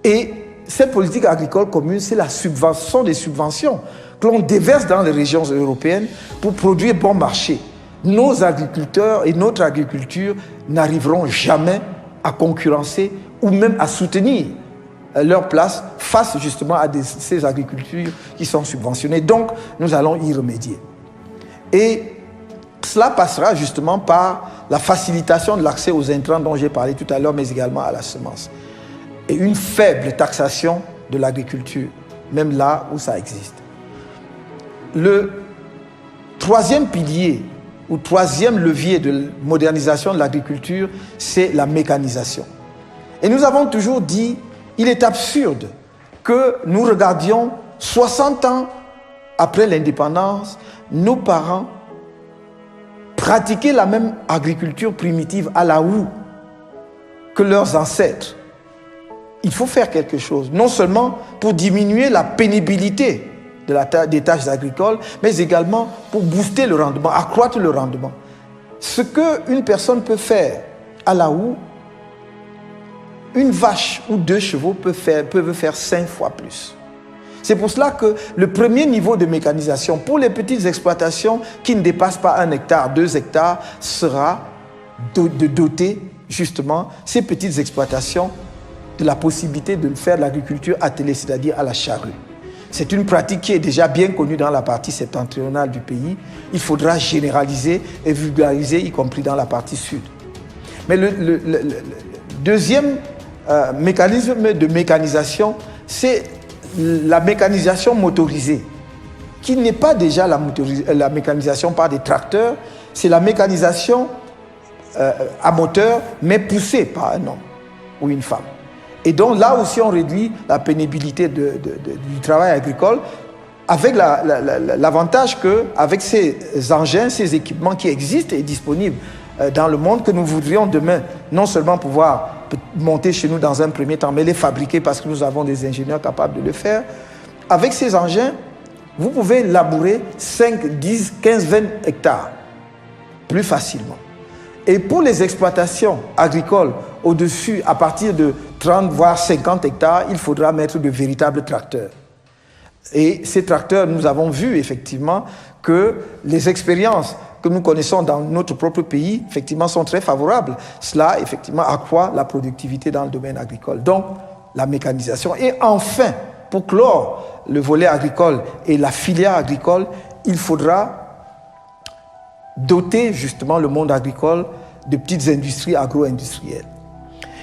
Et cette politique agricole commune, c'est la subvention des subventions que l'on déverse dans les régions européennes pour produire bon marché. Nos agriculteurs et notre agriculture n'arriveront jamais à concurrencer ou même à soutenir leur place face justement à ces agricultures qui sont subventionnées. Donc, nous allons y remédier. Et cela passera justement par la facilitation de l'accès aux intrants dont j'ai parlé tout à l'heure, mais également à la semence. Et une faible taxation de l'agriculture, même là où ça existe. Le troisième pilier ou troisième levier de modernisation de l'agriculture, c'est la mécanisation. Et nous avons toujours dit, il est absurde que nous regardions 60 ans après l'indépendance, nos parents pratiquer la même agriculture primitive à la houe que leurs ancêtres. Il faut faire quelque chose, non seulement pour diminuer la pénibilité des tâches agricoles, mais également pour booster le rendement, accroître le rendement. Ce qu'une personne peut faire à la houe, une vache ou 2 chevaux peuvent faire 5 fois plus. C'est pour cela que le premier niveau de mécanisation pour les petites exploitations qui ne dépassent pas 1 hectare, 2 hectares, sera de doter justement ces petites exploitations de la possibilité de faire de l'agriculture attelée, c'est-à-dire à la charrue. C'est une pratique qui est déjà bien connue dans la partie septentrionale du pays. Il faudra généraliser et vulgariser, y compris dans la partie sud. Mais le deuxième mécanisme de mécanisation, c'est la mécanisation motorisée, qui n'est pas déjà la mécanisation par des tracteurs, c'est la mécanisation à moteur, mais poussée par un homme ou une femme. Et donc là aussi, on réduit la pénibilité du travail agricole, avec l'avantage qu'avec ces engins, ces équipements qui existent et disponibles dans le monde, que nous voudrions demain non seulement pouvoir monter chez nous dans un premier temps, mais les fabriquer parce que nous avons des ingénieurs capables de le faire. Avec ces engins, vous pouvez labourer 5, 10, 15, 20 hectares plus facilement. Et pour les exploitations agricoles au-dessus, à partir de 30 voire 50 hectares, il faudra mettre de véritables tracteurs. Et ces tracteurs, nous avons vu effectivement que les expériences que nous connaissons dans notre propre pays, effectivement, sont très favorables. Cela, effectivement, accroît la productivité dans le domaine agricole. Donc, la mécanisation. Et enfin, pour clore le volet agricole et la filière agricole, il faudra doter justement le monde agricole de petites industries agro-industrielles.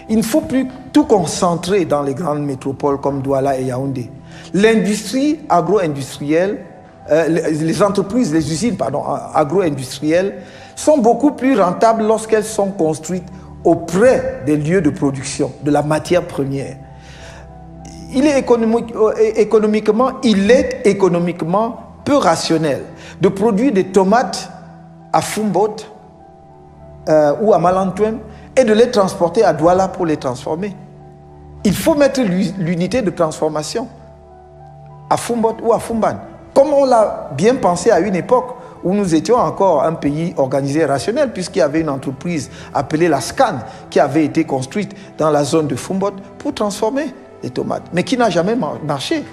Il ne faut plus tout concentrer dans les grandes métropoles comme Douala et Yaoundé. L'industrie agro-industrielle, les entreprises, les usines agro-industrielles sont beaucoup plus rentables lorsqu'elles sont construites auprès des lieux de production, de la matière première. Il est économiquement peu rationnel de produire des tomates à Fumbot ou à Malantouem et de les transporter à Douala pour les transformer. Il faut mettre l'unité de transformation à Fumbot ou à Fumban, comme on l'a bien pensé à une époque où nous étions encore un pays organisé et rationnel, puisqu'il y avait une entreprise appelée la SCAN qui avait été construite dans la zone de Fumbot pour transformer les tomates, mais qui n'a jamais marché.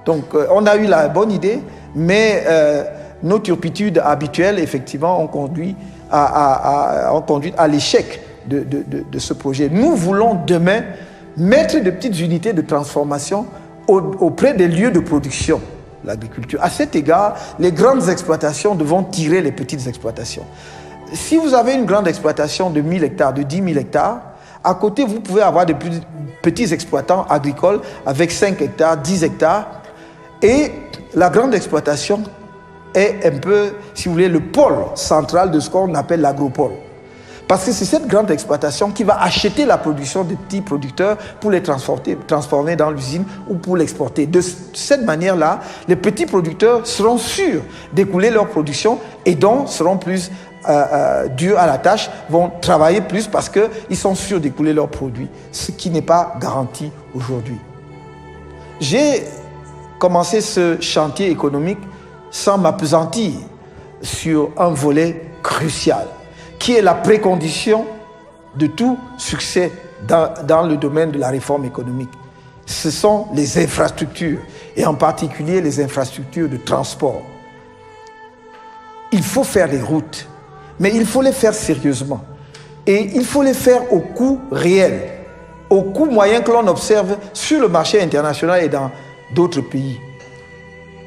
Donc on a eu la bonne idée, mais nos turpitudes habituelles, effectivement, ont conduit à l'échec de ce projet. Nous voulons demain mettre de petites unités de transformation auprès des lieux de production de l'agriculture. À cet égard, les grandes exploitations devront tirer les petites exploitations. Si vous avez une grande exploitation de 1000 hectares, de 10 000 hectares, à côté, vous pouvez avoir de petits exploitants agricoles avec 5 hectares, 10 hectares. Et la grande exploitation est un peu, si vous voulez, le pôle central de ce qu'on appelle l'agropole. Parce que c'est cette grande exploitation qui va acheter la production des petits producteurs pour les transformer dans l'usine ou pour l'exporter. De cette manière-là, les petits producteurs seront sûrs d'écouler leur production et donc seront plus durs à la tâche, vont travailler plus parce qu'ils sont sûrs d'écouler leurs produits, ce qui n'est pas garanti aujourd'hui. J'ai commencé ce chantier économique sans m'appesantir sur un volet crucial, qui est la précondition de tout succès dans le domaine de la réforme économique. Ce sont les infrastructures, et en particulier les infrastructures de transport. Il faut faire les routes, mais il faut les faire sérieusement. Et il faut les faire au coût réel, au coût moyen que l'on observe sur le marché international et dans d'autres pays.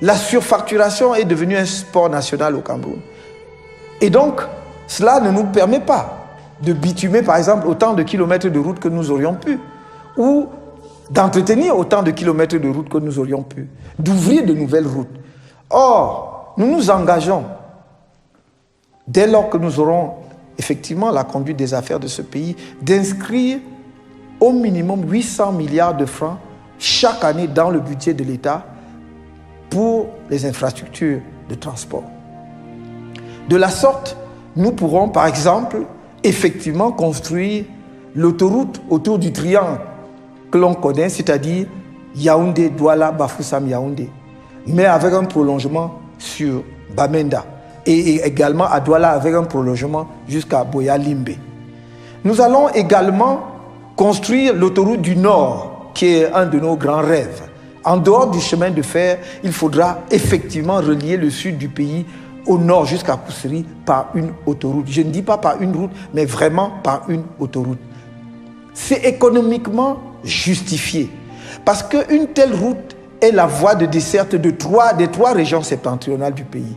La surfacturation est devenue un sport national au Cameroun. Et donc, cela ne nous permet pas de bitumer, par exemple, autant de kilomètres de route que nous aurions pu, ou d'entretenir autant de kilomètres de route que nous aurions pu, d'ouvrir de nouvelles routes. Or, nous nous engageons, dès lors que nous aurons effectivement la conduite des affaires de ce pays, d'inscrire au minimum 800 milliards de francs chaque année dans le budget de l'État pour les infrastructures de transport. De la sorte, nous pourrons, par exemple, effectivement construire l'autoroute autour du triangle que l'on connaît, c'est-à-dire Yaoundé, Douala, Bafoussam, Yaoundé, mais avec un prolongement sur Bamenda et également à Douala avec un prolongement jusqu'à Boya Limbe. Nous allons également construire l'autoroute du Nord, qui est un de nos grands rêves. En dehors du chemin de fer, il faudra effectivement relier le sud du pays au nord jusqu'à Koussery par une autoroute. Je ne dis pas par une route, mais vraiment par une autoroute. C'est économiquement justifié. Parce qu'une telle route est la voie de desserte des trois régions septentrionales du pays.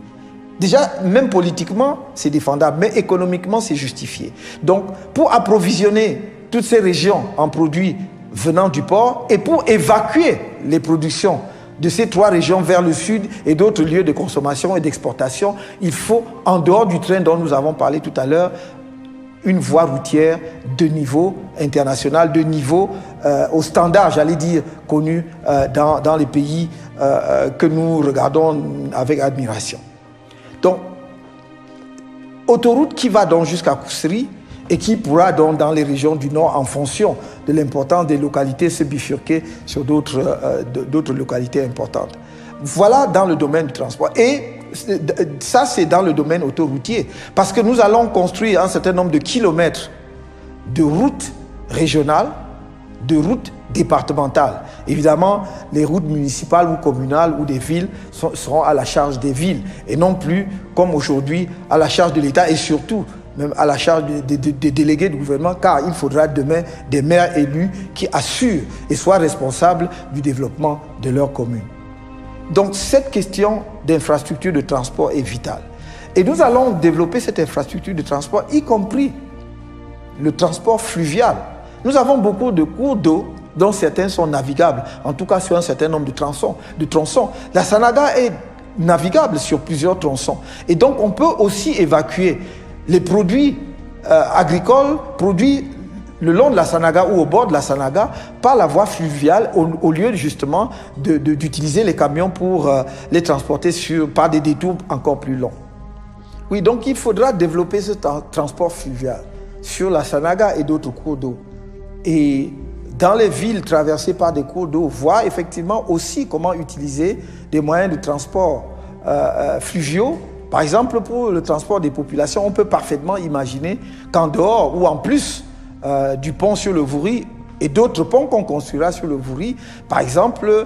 Déjà, même politiquement, c'est défendable, mais économiquement, c'est justifié. Donc, pour approvisionner toutes ces régions en produits venant du port et pour évacuer les productions de ces trois régions vers le sud et d'autres lieux de consommation et d'exportation, il faut, en dehors du train dont nous avons parlé tout à l'heure, une voie routière de niveau international, de niveau au standard, j'allais dire, connu dans les pays que nous regardons avec admiration. Donc, autoroute qui va donc jusqu'à Koussery et qui pourra donc dans les régions du Nord, en fonction de l'importance des localités, se bifurquer sur d'autres localités importantes. Voilà dans le domaine du transport. Et ça, c'est dans le domaine autoroutier. Parce que nous allons construire un certain nombre de kilomètres de routes régionales, de routes départementales. Évidemment, les routes municipales ou communales ou des villes seront à la charge des villes et non plus, comme aujourd'hui, à la charge de l'État et surtout, même à la charge des délégués du gouvernement, car il faudra demain des maires élus qui assurent et soient responsables du développement de leur commune. Donc cette question d'infrastructure de transport est vitale. Et nous allons développer cette infrastructure de transport, y compris le transport fluvial. Nous avons beaucoup de cours d'eau dont certains sont navigables, en tout cas sur un certain nombre de tronçons. La Sanaga est navigable sur plusieurs tronçons. Et donc on peut aussi évacuer les produits agricoles, produits le long de la Sanaga ou au bord de la Sanaga par la voie fluviale au lieu justement d'utiliser les camions pour les transporter par des détours encore plus longs. Oui, donc il faudra développer ce transport fluvial sur la Sanaga et d'autres cours d'eau. Et dans les villes traversées par des cours d'eau, voir effectivement aussi comment utiliser des moyens de transport fluviaux. Par exemple, pour le transport des populations, on peut parfaitement imaginer qu'en dehors ou en plus du pont sur le Vouri et d'autres ponts qu'on construira sur le Vouri, par exemple,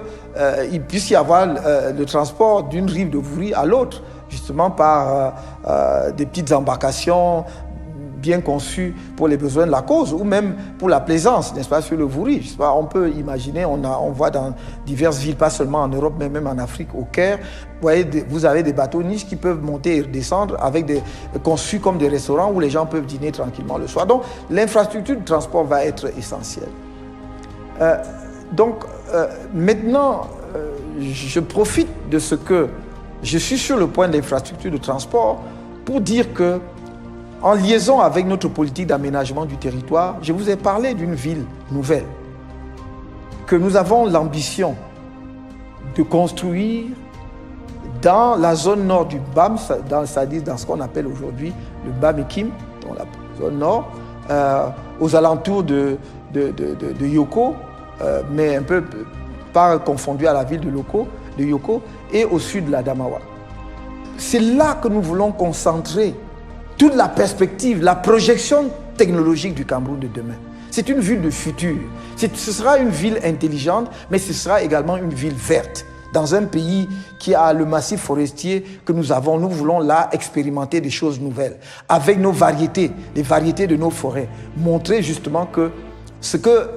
il puisse y avoir le transport d'une rive de Vouri à l'autre, justement par des petites embarcations bien conçues pour les besoins de la cause, ou même pour la plaisance, n'est-ce pas, sur le Vouri. Je sais pas, on peut imaginer, on voit dans diverses villes, pas seulement en Europe, mais même en Afrique, au Caire, vous avez des bateaux niches qui peuvent monter et redescendre conçus comme des restaurants où les gens peuvent dîner tranquillement le soir. Donc, l'infrastructure de transport va être essentielle. Maintenant, je profite de ce que je suis sur le point de l'infrastructure de transport pour dire que en liaison avec notre politique d'aménagement du territoire, je vous ai parlé d'une ville nouvelle que nous avons l'ambition de construire dans la zone nord du BAM, c'est-à-dire dans ce qu'on appelle aujourd'hui le BAM-Ekim, dans la zone nord, aux alentours de Yoko, mais un peu pas confondu à la ville de Yoko, et au sud de l'Adamawa. C'est là que nous voulons concentrer toute la perspective, la projection technologique du Cameroun de demain. C'est une ville de futur. Ce sera une ville intelligente, mais ce sera également une ville verte. Dans un pays qui a le massif forestier que nous avons, nous voulons là expérimenter des choses nouvelles, avec nos variétés, les variétés de nos forêts. Montrer justement que ce que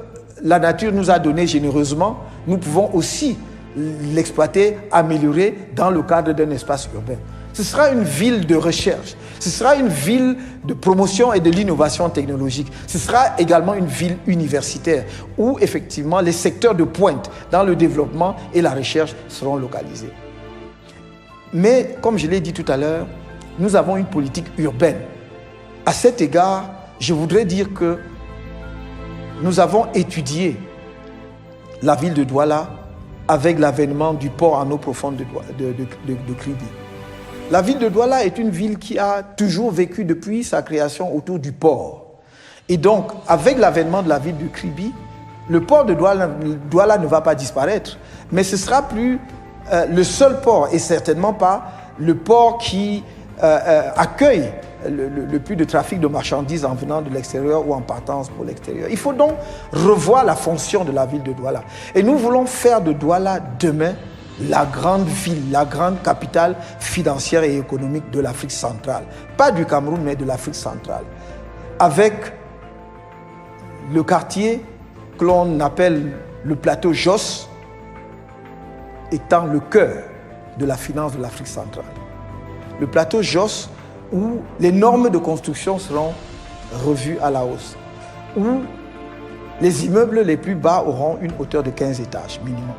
la nature nous a donné généreusement, nous pouvons aussi l'exploiter, améliorer dans le cadre d'un espace urbain. Ce sera une ville de recherche, ce sera une ville de promotion et de l'innovation technologique. Ce sera également une ville universitaire où effectivement les secteurs de pointe dans le développement et la recherche seront localisés. Mais comme je l'ai dit tout à l'heure, nous avons une politique urbaine. À cet égard, je voudrais dire que nous avons étudié la ville de Douala avec l'avènement du port en eau profonde de Kribi. La ville de Douala est une ville qui a toujours vécu depuis sa création autour du port. Et donc, avec l'avènement de la ville de Kribi, le port de Douala ne va pas disparaître, mais ce ne sera plus le seul port et certainement pas le port qui accueille le plus de trafic de marchandises en venant de l'extérieur ou en partance pour l'extérieur. Il faut donc revoir la fonction de la ville de Douala. Et nous voulons faire de Douala demain la grande ville, la grande capitale financière et économique de l'Afrique centrale. Pas du Cameroun, mais de l'Afrique centrale. Avec le quartier que l'on appelle le plateau Jos étant le cœur de la finance de l'Afrique centrale. Le plateau Jos où les normes de construction seront revues à la hausse, où les immeubles les plus bas auront une hauteur de 15 étages minimum.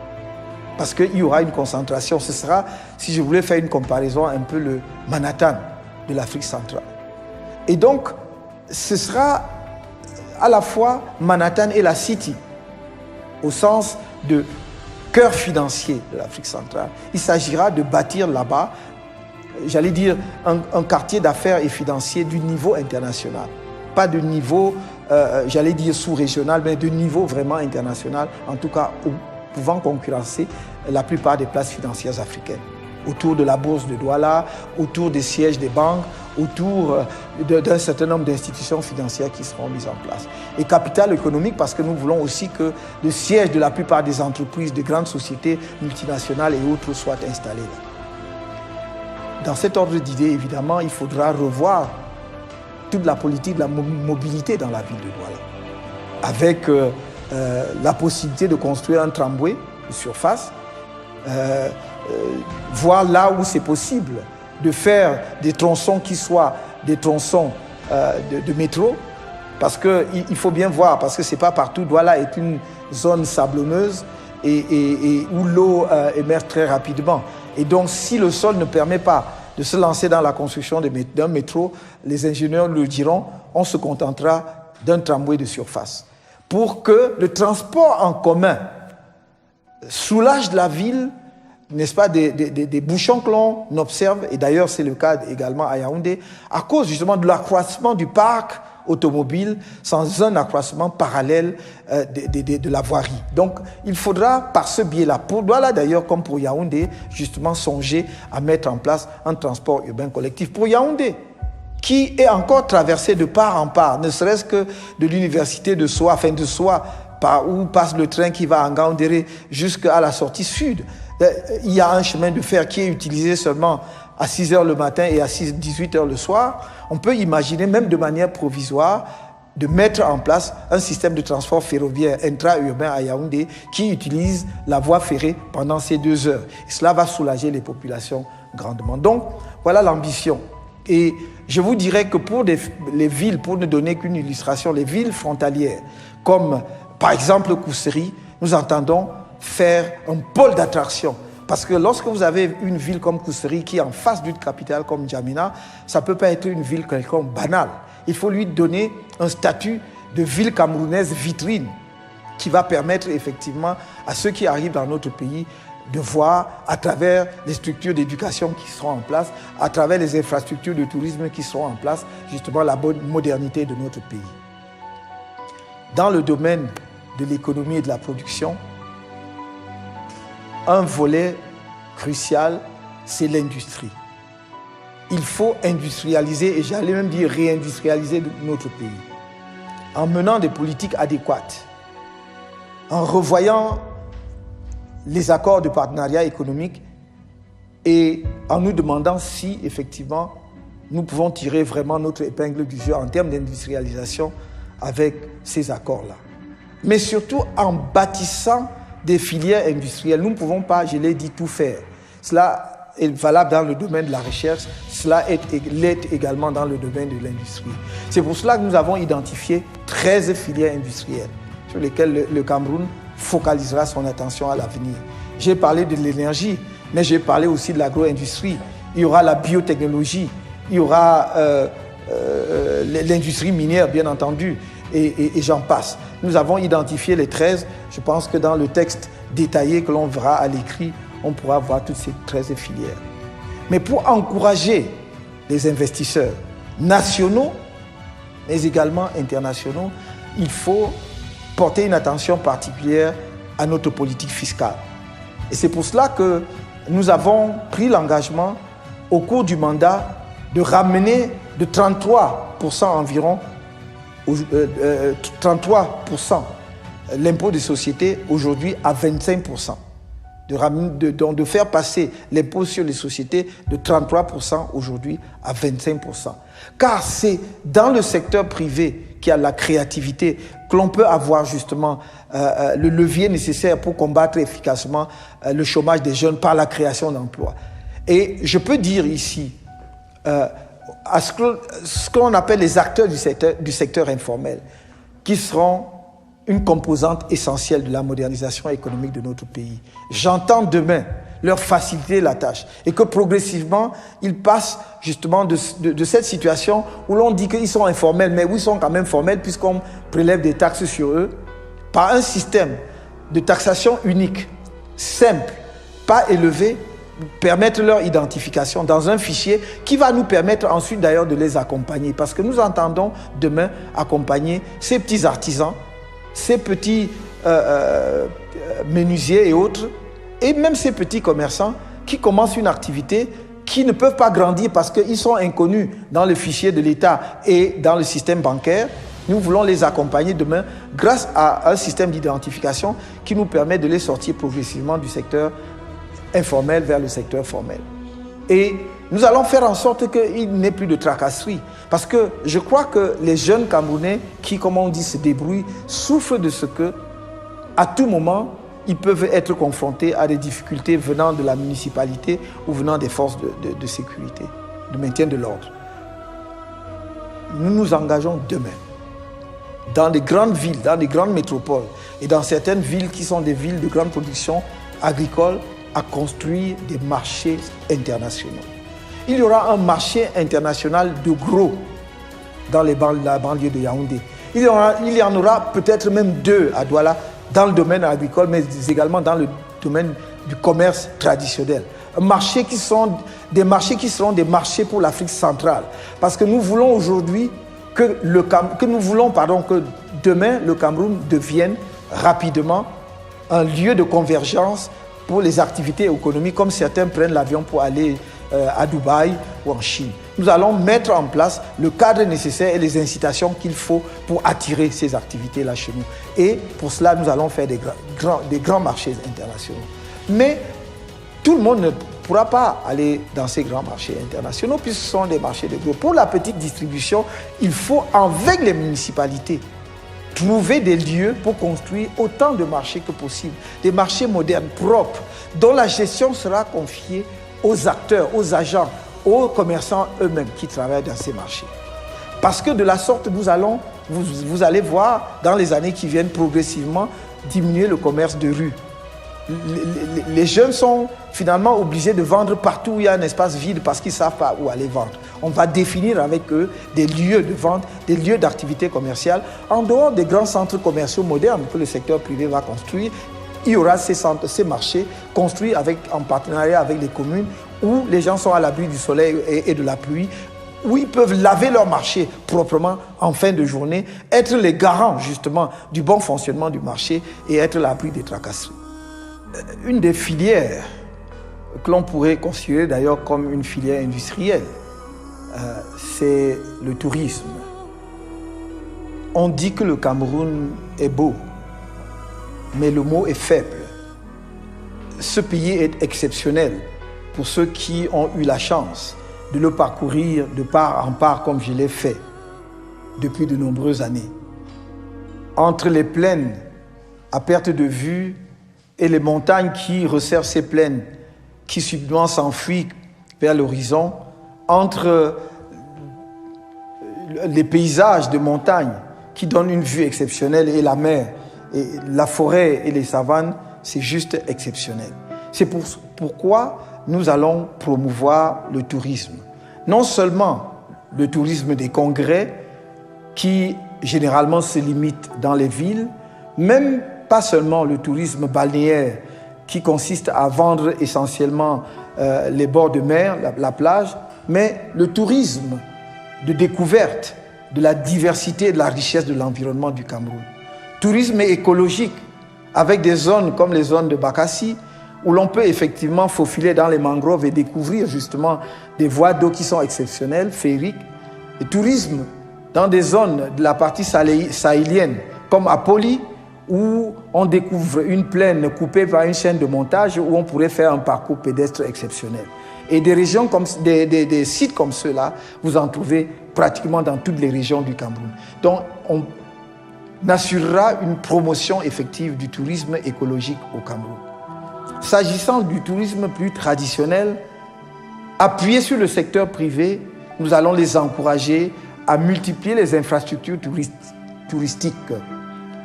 Parce qu'il y aura une concentration. Ce sera, si je voulais faire une comparaison, un peu le Manhattan de l'Afrique centrale. Et donc, ce sera à la fois Manhattan et la City, au sens de cœur financier de l'Afrique centrale. Il s'agira de bâtir là-bas, j'allais dire, un quartier d'affaires et financier du niveau international. Pas de niveau, j'allais dire, sous-régional, mais de niveau vraiment international, en tout cas pouvant concurrencer la plupart des places financières africaines. Autour de la bourse de Douala, autour des sièges des banques, autour d'un certain nombre d'institutions financières qui seront mises en place. Et capital économique parce que nous voulons aussi que le siège de la plupart des entreprises, de grandes sociétés multinationales et autres soient installés là. Dans cet ordre d'idées, évidemment, il faudra revoir toute la politique de la mobilité dans la ville de Douala, avec la possibilité de construire un tramway de surface, voir là où c'est possible de faire des tronçons qui soient des tronçons de métro, parce qu'il faut bien voir, parce que ce n'est pas partout. Douala est une zone sablonneuse et où l'eau émerge très rapidement. Et donc, si le sol ne permet pas de se lancer dans la construction d'un métro, les ingénieurs le diront, on se contentera d'un tramway de surface. Pour que le transport en commun soulage la ville, n'est-ce pas, des bouchons que l'on observe, et d'ailleurs c'est le cas également à Yaoundé, à cause justement de l'accroissement du parc automobile sans un accroissement parallèle de la voirie. Donc il faudra par ce biais-là, pour Douala d'ailleurs comme pour Yaoundé, justement songer à mettre en place un transport urbain collectif. Pour Yaoundé, qui est encore traversé de part en part, ne serait-ce que de l'université de Soa, enfin de Soa, par où passe le train qui va à Ngaoundéré jusqu'à la sortie sud. Il y a un chemin de fer qui est utilisé seulement à 6 h le matin et à 18 h le soir. On peut imaginer, même de manière provisoire, de mettre en place un système de transport ferroviaire intra-urbain à Yaoundé qui utilise la voie ferrée pendant ces 2 heures. Et cela va soulager les populations grandement. Donc, voilà l'ambition. Et je vous dirais que pour les villes, pour ne donner qu'une illustration, les villes frontalières, comme par exemple Kousséri, nous entendons faire un pôle d'attraction Parce que lorsque vous avez une ville comme Koussery qui est en face d'une capitale comme N'Djamena, ça ne peut pas être une ville quelconque banale. Il faut lui donner un statut de ville camerounaise vitrine qui va permettre effectivement à ceux qui arrivent dans notre pays de voir à travers les structures d'éducation qui seront en place, à travers les infrastructures de tourisme qui seront en place, justement la bonne modernité de notre pays. Dans le domaine de l'économie et de la production, un volet crucial, c'est l'industrie. Il faut industrialiser, et j'allais même dire réindustrialiser notre pays, en menant des politiques adéquates, en revoyant les accords de partenariat économique et en nous demandant si, effectivement, nous pouvons tirer vraiment notre épingle du jeu en termes d'industrialisation avec ces accords-là. Mais surtout en bâtissant des filières industrielles. Nous ne pouvons pas, je l'ai dit, tout faire. Cela est valable dans le domaine de la recherche, cela l'est également dans le domaine de l'industrie. C'est pour cela que nous avons identifié 13 filières industrielles sur lesquelles le Cameroun focalisera son attention à l'avenir. J'ai parlé de l'énergie, mais j'ai parlé aussi de l'agro-industrie. Il y aura la biotechnologie, il y aura l'industrie minière, bien entendu, et j'en passe. Nous avons identifié les 13. Je pense que dans le texte détaillé que l'on verra à l'écrit, on pourra voir toutes ces 13 filières. Mais pour encourager les investisseurs nationaux, mais également internationaux, il faut porter une attention particulière à notre politique fiscale. Et c'est pour cela que nous avons pris l'engagement au cours du mandat de ramener de 33% environ, 33% l'impôt des sociétés aujourd'hui à 25%. De faire passer l'impôt sur les sociétés de 33% aujourd'hui à 25%. Car c'est dans le secteur privé qu'il y a la créativité, que l'on peut avoir justement le levier nécessaire pour combattre efficacement le chômage des jeunes par la création d'emplois. Et je peux dire ici, à ce que l'on appelle les acteurs du secteur informel, qui seront une composante essentielle de la modernisation économique de notre pays. J'entends demain leur faciliter la tâche et que progressivement, ils passent justement de cette situation où l'on dit qu'ils sont informels, mais où ils sont quand même formels puisqu'on prélève des taxes sur eux, par un système de taxation unique, simple, pas élevé, permettre leur identification dans un fichier qui va nous permettre ensuite d'ailleurs de les accompagner parce que nous entendons demain accompagner ces petits artisans, ces petits menuisiers et autres, et même ces petits commerçants qui commencent une activité qui ne peuvent pas grandir parce qu'ils sont inconnus dans le fichier de l'État et dans le système bancaire. Nous voulons les accompagner demain grâce à un système d'identification qui nous permet de les sortir progressivement du secteur informel vers le secteur formel. Et nous allons faire en sorte qu'il n'ait plus de tracasseries. Parce que je crois que les jeunes Camerounais qui, comme on dit, se débrouillent, souffrent de ce que, à tout moment, ils peuvent être confrontés à des difficultés venant de la municipalité ou venant des forces de sécurité, de maintien de l'ordre. Nous nous engageons demain, dans les grandes villes, dans les grandes métropoles et dans certaines villes qui sont des villes de grande production agricole, à construire des marchés internationaux. Il y aura un marché international de gros dans la banlieue de Yaoundé. Il y en aura peut-être même 2 à Douala dans le domaine agricole, mais également dans le domaine du commerce traditionnel. Un marché qui seront des marchés pour l'Afrique centrale. Parce que nous voulons aujourd'hui que demain le Cameroun devienne rapidement un lieu de convergence pour les activités économiques, comme certains prennent l'avion pour aller à Dubaï ou en Chine. Nous allons mettre en place le cadre nécessaire et les incitations qu'il faut pour attirer ces activités-là chez nous. Et pour cela, nous allons faire des grands marchés internationaux. Mais tout le monde ne pourra pas aller dans ces grands marchés internationaux puisque ce sont des marchés de gros. Pour la petite distribution, il faut, avec les municipalités, trouver des lieux pour construire autant de marchés que possible, des marchés modernes, propres, dont la gestion sera confiée aux acteurs, aux agents, aux commerçants eux-mêmes qui travaillent dans ces marchés. Parce que de la sorte, vous allez voir dans les années qui viennent progressivement diminuer le commerce de rue. les jeunes sont finalement obligés de vendre partout où il y a un espace vide parce qu'ils ne savent pas où aller vendre. On va définir avec eux des lieux de vente, des lieux d'activité commerciale. En dehors des grands centres commerciaux modernes que le secteur privé va construire, il y aura ces centres, ces marchés construits en partenariat avec les communes où les gens sont à l'abri du soleil et de la pluie, où ils peuvent laver leur marché proprement en fin de journée, être les garants justement du bon fonctionnement du marché et être à l'abri des tracasseries. Une des filières que l'on pourrait considérer d'ailleurs comme une filière industrielle, c'est le tourisme. On dit que le Cameroun est beau, mais le mot est faible. Ce pays est exceptionnel pour ceux qui ont eu la chance de le parcourir de part en part comme je l'ai fait depuis de nombreuses années. Entre les plaines à perte de vue et les montagnes qui resserrent ces plaines, qui subitement s'enfuient vers l'horizon, entre les paysages de montagne qui donnent une vue exceptionnelle et la mer, et la forêt et les savanes, c'est juste exceptionnel. C'est pourquoi nous allons promouvoir le tourisme. Non seulement le tourisme des congrès, qui généralement se limite dans les villes, même pas seulement le tourisme balnéaire, qui consiste à vendre essentiellement les bords de mer, la plage, mais le tourisme de découverte de la diversité et de la richesse de l'environnement du Cameroun. Tourisme écologique, avec des zones comme les zones de Bakassi, où l'on peut effectivement faufiler dans les mangroves et découvrir justement des voies d'eau qui sont exceptionnelles, féeriques. Et tourisme dans des zones de la partie sahélienne, comme à Poli, où on découvre une plaine coupée par une chaîne de montage, où on pourrait faire un parcours pédestre exceptionnel. Et des régions comme des sites comme ceux-là, vous en trouvez pratiquement dans toutes les régions du Cameroun. Donc, on assurera une promotion effective du tourisme écologique au Cameroun. S'agissant du tourisme plus traditionnel, appuyé sur le secteur privé, nous allons les encourager à multiplier les infrastructures touristiques.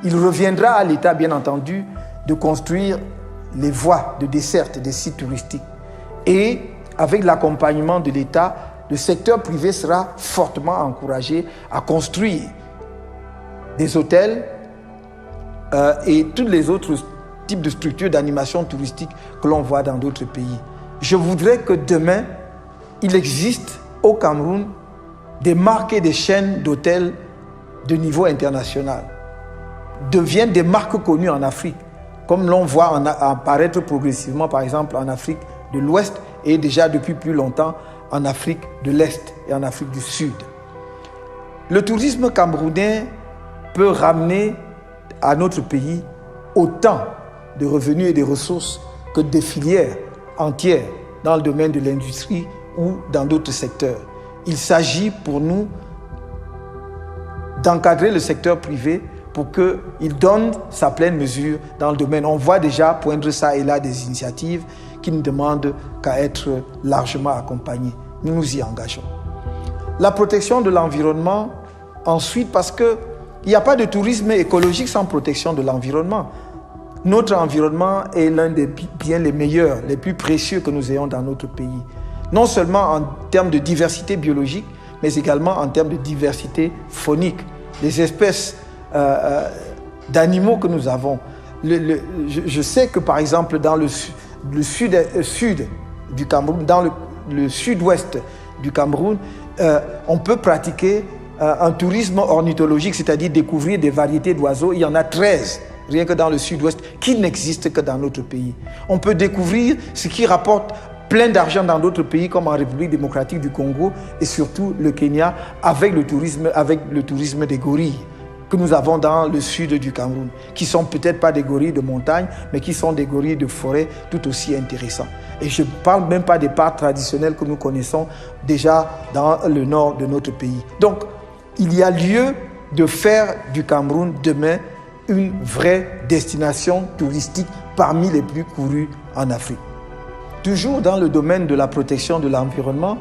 Il reviendra à l'État, bien entendu, de construire les voies de desserte des sites touristiques. Et avec l'accompagnement de l'État, le secteur privé sera fortement encouragé à construire des hôtels et tous les autres types de structures d'animation touristique que l'on voit dans d'autres pays. Je voudrais que demain, il existe au Cameroun des marques et des chaînes d'hôtels de niveau international, deviennent des marques connues en Afrique, comme l'on voit apparaître progressivement, par exemple, en Afrique de l'Ouest et déjà depuis plus longtemps en Afrique de l'Est et en Afrique du Sud. Le tourisme camerounais peut ramener à notre pays autant de revenus et de ressources que des filières entières dans le domaine de l'industrie ou dans d'autres secteurs. Il s'agit pour nous d'encadrer le secteur privé pour qu'il donne sa pleine mesure dans le domaine. On voit déjà poindre ça et là des initiatives qui ne demandent qu'à être largement accompagnées. Nous nous y engageons. La protection de l'environnement, ensuite, parce qu'il n'y a pas de tourisme écologique sans protection de l'environnement. Notre environnement est l'un des biens les meilleurs, les plus précieux que nous ayons dans notre pays. Non seulement en termes de diversité biologique, mais également en termes de diversité faunique. Les espèces d'animaux que nous avons. Je sais que par exemple dans le sud du Cameroun, dans le sud-ouest du Cameroun, on peut pratiquer un tourisme ornithologique, c'est-à-dire découvrir des variétés d'oiseaux. Il y en a 13, rien que dans le sud-ouest, qui n'existent que dans notre pays. On peut découvrir ce qui rapporte plein d'argent dans d'autres pays comme en République démocratique du Congo et surtout le Kenya avec le tourisme des gorilles que nous avons dans le sud du Cameroun, qui sont peut-être pas des gorilles de montagne, mais qui sont des gorilles de forêt tout aussi intéressants. Et je ne parle même pas des parcs traditionnels que nous connaissons déjà dans le nord de notre pays. Donc, il y a lieu de faire du Cameroun demain une vraie destination touristique parmi les plus courues en Afrique. Toujours dans le domaine de la protection de l'environnement,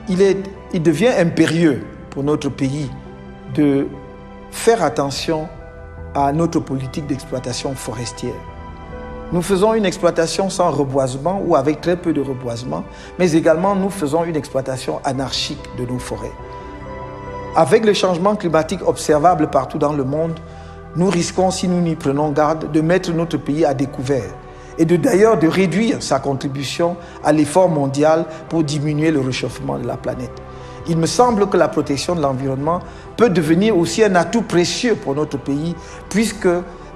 il devient impérieux pour notre pays de faire attention à notre politique d'exploitation forestière. Nous faisons une exploitation sans reboisement ou avec très peu de reboisement, mais également nous faisons une exploitation anarchique de nos forêts. Avec le changement climatique observable partout dans le monde, nous risquons, si nous n'y prenons garde, de mettre notre pays à découvert et d'ailleurs de réduire sa contribution à l'effort mondial pour diminuer le réchauffement de la planète. Il me semble que la protection de l'environnement peut devenir aussi un atout précieux pour notre pays, puisque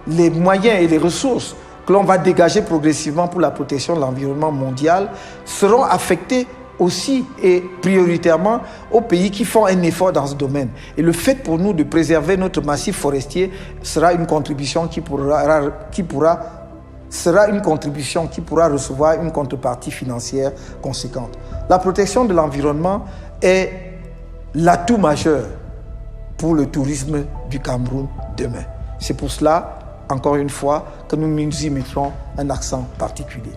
les moyens et les ressources que l'on va dégager progressivement pour la protection de l'environnement mondial seront affectés aussi et prioritairement aux pays qui font un effort dans ce domaine. Et le fait pour nous de préserver notre massif forestier sera une contribution qui pourra recevoir une contrepartie financière conséquente. La protection de l'environnement est l'atout majeur pour le tourisme du Cameroun demain. C'est pour cela, encore une fois, que nous nous y mettrons un accent particulier.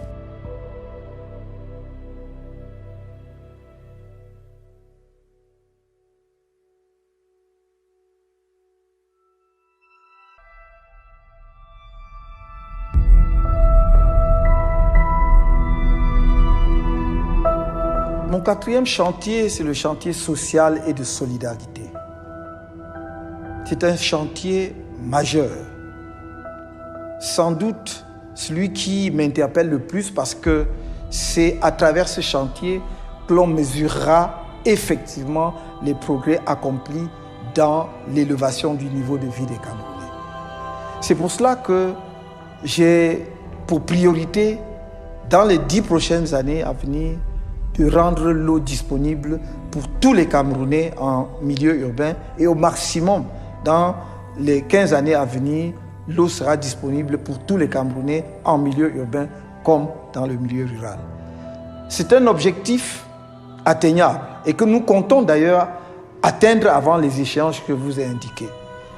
Mon quatrième chantier, c'est le chantier social et de solidarité. C'est un chantier majeur. Sans doute celui qui m'interpelle le plus parce que c'est à travers ce chantier que l'on mesurera effectivement les progrès accomplis dans l'élévation du niveau de vie des Camerounais. C'est pour cela que j'ai pour priorité, dans les 10 prochaines années à venir, de rendre l'eau disponible pour tous les Camerounais en milieu urbain et au maximum, dans les 15 années à venir, l'eau sera disponible pour tous les Camerounais en milieu urbain comme dans le milieu rural. C'est un objectif atteignable et que nous comptons d'ailleurs atteindre avant les échéances que je vous ai indiquées.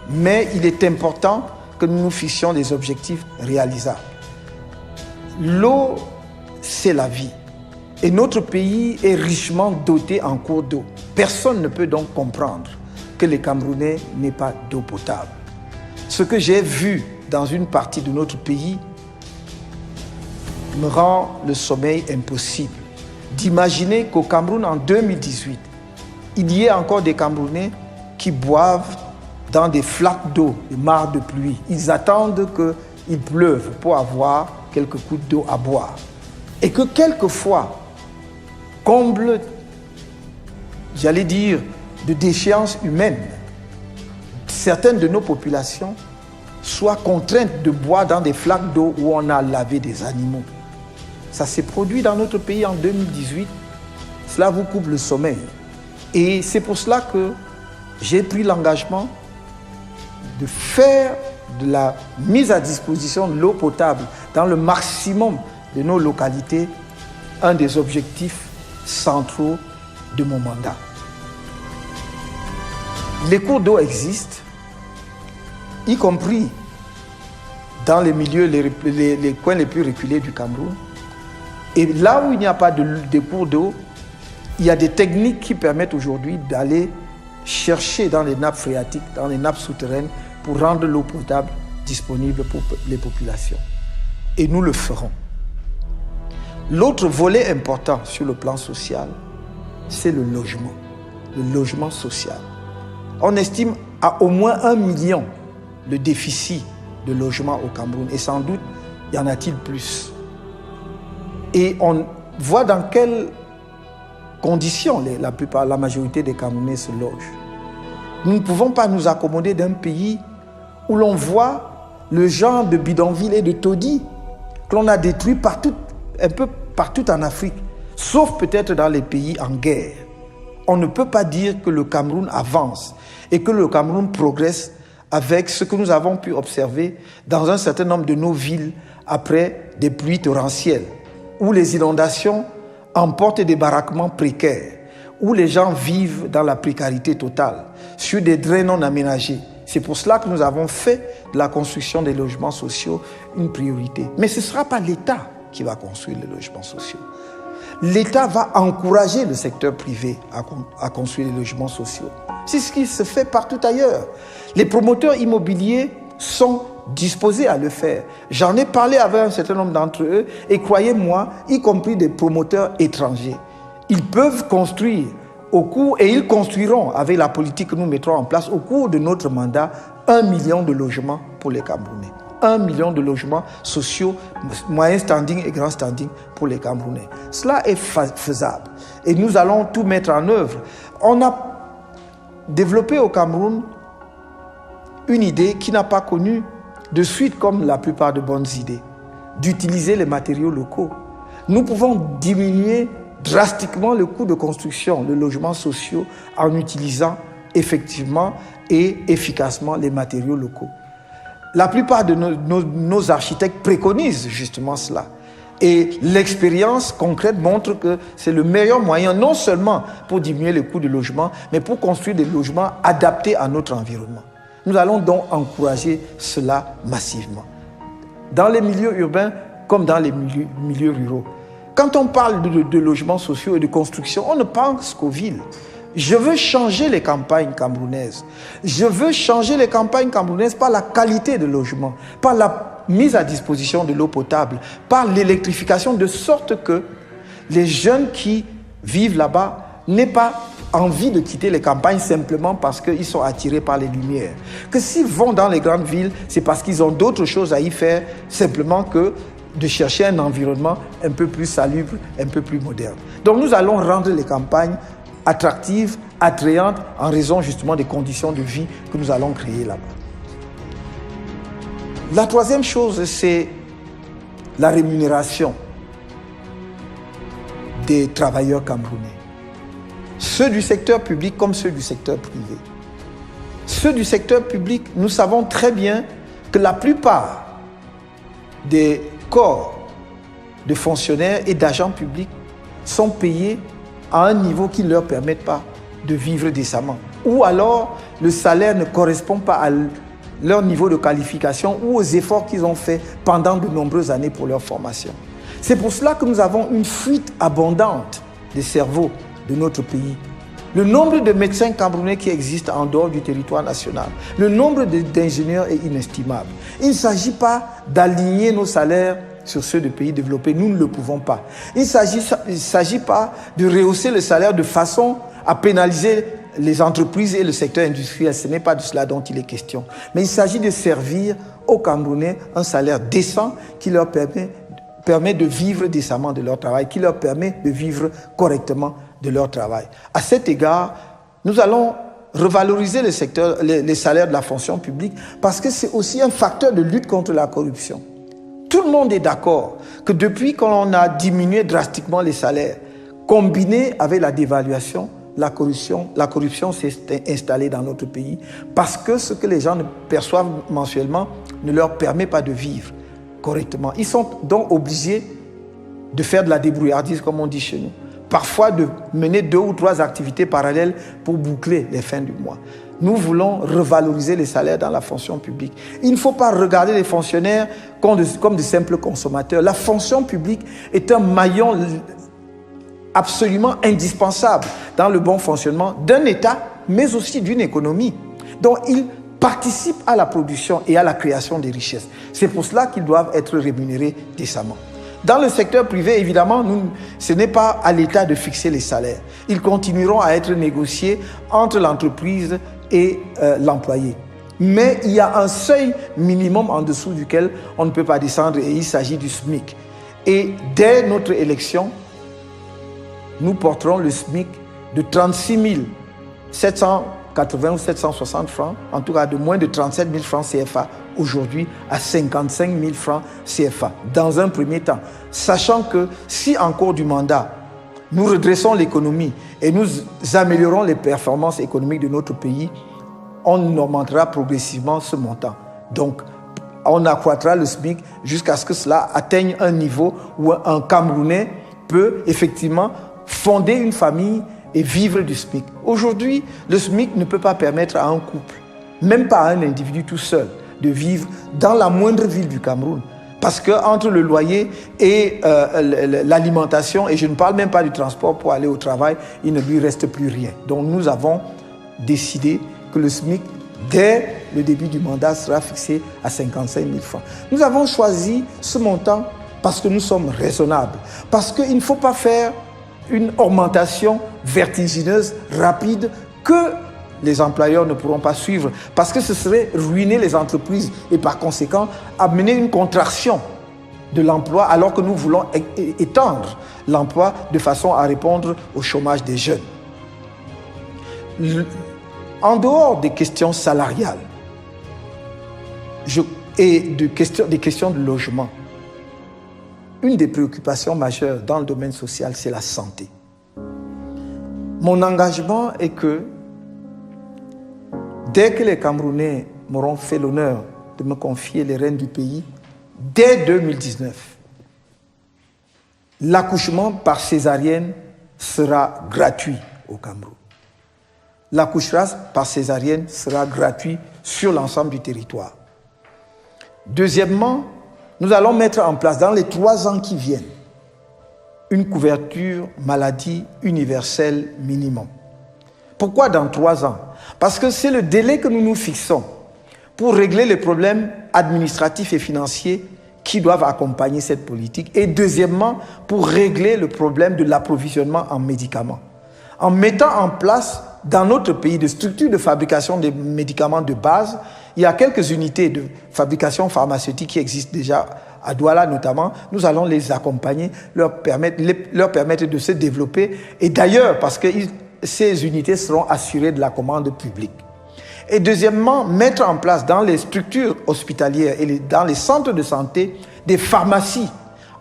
Mais il est important que nous nous fixions des objectifs réalisables. L'eau, c'est la vie. Et notre pays est richement doté en cours d'eau. Personne ne peut donc comprendre que les Camerounais n'aient pas d'eau potable. Ce que j'ai vu dans une partie de notre pays me rend le sommeil impossible. D'imaginer qu'au Cameroun, en 2018, il y ait encore des Camerounais qui boivent dans des flaques d'eau, des mares de pluie. Ils attendent qu'il pleuve pour avoir quelques gouttes d'eau à boire. Et que quelquefois, comble, j'allais dire, de déchéance humaine, certaines de nos populations soient contraintes de boire dans des flaques d'eau où on a lavé des animaux. Ça s'est produit dans notre pays en 2018. Cela vous coupe le sommeil. Et c'est pour cela que j'ai pris l'engagement de faire de la mise à disposition de l'eau potable dans le maximum de nos localités un des objectifs centraux de mon mandat. Les cours d'eau existent, y compris dans les milieux, les coins les plus reculés du Cameroun. Et là où il n'y a pas de cours d'eau, il y a des techniques qui permettent aujourd'hui d'aller chercher dans les nappes phréatiques, dans les nappes souterraines, pour rendre l'eau potable disponible pour les populations. Et nous le ferons. L'autre volet important sur le plan social, c'est le logement social. On estime à au moins 1 million le déficit de logement au Cameroun et sans doute y en a-t-il plus. Et on voit dans quelles conditions la majorité des Camerounais se logent. Nous ne pouvons pas nous accommoder d'un pays où l'on voit le genre de bidonville et de taudis que l'on a détruit un peu partout en Afrique, sauf peut-être dans les pays en guerre. On ne peut pas dire que le Cameroun avance et que le Cameroun progresse avec ce que nous avons pu observer dans un certain nombre de nos villes après des pluies torrentielles, où les inondations emportent des baraquements précaires, où les gens vivent dans la précarité totale, sur des drains non aménagés. C'est pour cela que nous avons fait de la construction des logements sociaux une priorité. Mais ce ne sera pas l'État qui va construire les logements sociaux. L'État va encourager le secteur privé à construire les logements sociaux. C'est ce qui se fait partout ailleurs. Les promoteurs immobiliers sont disposés à le faire. J'en ai parlé avec un certain nombre d'entre eux et croyez-moi, y compris des promoteurs étrangers, ils peuvent construire au cours, et ils construiront avec la politique que nous mettrons en place au cours de notre mandat, 1 million de logements pour les Camerounais. 1 million de logements sociaux, moyen standing et grand standing pour les Camerounais. Cela est faisable et nous allons tout mettre en œuvre. On a développé au Cameroun une idée qui n'a pas connu de suite comme la plupart de bonnes idées, d'utiliser les matériaux locaux. Nous pouvons diminuer drastiquement le coût de construction de logements sociaux en utilisant effectivement et efficacement les matériaux locaux. La plupart de nos architectes préconisent justement cela. Et l'expérience concrète montre que c'est le meilleur moyen, non seulement pour diminuer le coût du logement, mais pour construire des logements adaptés à notre environnement. Nous allons donc encourager cela massivement, dans les milieux urbains comme dans les milieux ruraux. Quand on parle de logements sociaux et de construction, on ne pense qu'aux villes. Je veux changer les campagnes camerounaises. Je veux changer les campagnes camerounaises par la qualité de logement, par la mise à disposition de l'eau potable, par l'électrification, de sorte que les jeunes qui vivent là-bas n'aient pas envie de quitter les campagnes simplement parce qu'ils sont attirés par les lumières. Que s'ils vont dans les grandes villes, c'est parce qu'ils ont d'autres choses à y faire simplement que de chercher un environnement un peu plus salubre, un peu plus moderne. Donc nous allons rendre les campagnes attractives, attrayantes, en raison justement des conditions de vie que nous allons créer là-bas. La troisième chose, c'est la rémunération des travailleurs camerounais. Ceux du secteur public comme ceux du secteur privé. Ceux du secteur public, nous savons très bien que la plupart des corps de fonctionnaires et d'agents publics sont payés à un niveau qui ne leur permet pas de vivre décemment. Ou alors, le salaire ne correspond pas à leur niveau de qualification ou aux efforts qu'ils ont faits pendant de nombreuses années pour leur formation. C'est pour cela que nous avons une fuite abondante des cerveaux de notre pays. Le nombre de médecins camerounais qui existent en dehors du territoire national, le nombre d'ingénieurs est inestimable. Il ne s'agit pas d'aligner nos salaires sur ceux de pays développés, nous ne le pouvons pas. Il ne s'agit pas de rehausser le salaire de façon à pénaliser les entreprises et le secteur industriel. Ce n'est pas de cela dont il est question. Mais il s'agit de servir aux Camerounais un salaire décent qui leur permet de vivre décemment de leur travail, qui leur permet de vivre correctement de leur travail. À cet égard, nous allons revaloriser les salaires de la fonction publique parce que c'est aussi un facteur de lutte contre la corruption. Tout le monde est d'accord que depuis qu'on a diminué drastiquement les salaires, combiné avec la dévaluation, la corruption s'est installée dans notre pays parce que ce que les gens perçoivent mensuellement ne leur permet pas de vivre correctement. Ils sont donc obligés de faire de la débrouillardise, comme on dit chez nous. Parfois de mener 2 ou 3 activités parallèles pour boucler les fins du mois. Nous voulons revaloriser les salaires dans la fonction publique. Il ne faut pas regarder les fonctionnaires comme de simples consommateurs. La fonction publique est un maillon absolument indispensable dans le bon fonctionnement d'un État, mais aussi d'une économie. Donc, ils participent à la production et à la création des richesses. C'est pour cela qu'ils doivent être rémunérés décemment. Dans le secteur privé, évidemment, ce n'est pas à l'État de fixer les salaires. Ils continueront à être négociés entre l'entreprise et l'employé. Mais il y a un seuil minimum en dessous duquel on ne peut pas descendre et il s'agit du SMIC. Et dès notre élection, nous porterons le SMIC de 36 780 ou 760 francs, en tout cas de moins de 37 000 francs CFA, aujourd'hui à 55 000 francs CFA, dans un premier temps. Sachant que si en cours du mandat, nous redressons l'économie et nous améliorons les performances économiques de notre pays, on augmentera progressivement ce montant. Donc, on accroîtra le SMIC jusqu'à ce que cela atteigne un niveau où un Camerounais peut effectivement fonder une famille et vivre du SMIC. Aujourd'hui, le SMIC ne peut pas permettre à un couple, même pas à un individu tout seul, de vivre dans la moindre ville du Cameroun. Parce qu'entre le loyer et l'alimentation, et je ne parle même pas du transport pour aller au travail, il ne lui reste plus rien. Donc nous avons décidé que le SMIC dès le début du mandat, sera fixé à 55 000 francs. Nous avons choisi ce montant parce que nous sommes raisonnables, parce qu'il ne faut pas faire une augmentation vertigineuse, rapide, que les employeurs ne pourront pas suivre, parce que ce serait ruiner les entreprises et par conséquent amener une contraction de l'emploi alors que nous voulons étendre l'emploi de façon à répondre au chômage des jeunes. En dehors des questions salariales et des questions de logement, une des préoccupations majeures dans le domaine social, c'est la santé. Mon engagement est que dès que les Camerounais m'auront fait l'honneur de me confier les rênes du pays, dès 2019, l'accouchement par césarienne sera gratuit au Cameroun. L'accouchement par césarienne sera gratuit sur l'ensemble du territoire. Deuxièmement, nous allons mettre en place dans les 3 ans qui viennent une couverture maladie universelle minimum. Pourquoi dans 3 ans? Parce que c'est le délai que nous nous fixons pour régler les problèmes administratifs et financiers qui doivent accompagner cette politique. Et deuxièmement, pour régler le problème de l'approvisionnement en médicaments. En mettant en place dans notre pays des structures de fabrication des médicaments de base, il y a quelques unités de fabrication pharmaceutique qui existent déjà à Douala notamment. Nous allons les accompagner, leur permettre de se développer. Et d'ailleurs, parce que ces unités seront assurées de la commande publique. Et deuxièmement, mettre en place dans les structures hospitalières et dans les centres de santé des pharmacies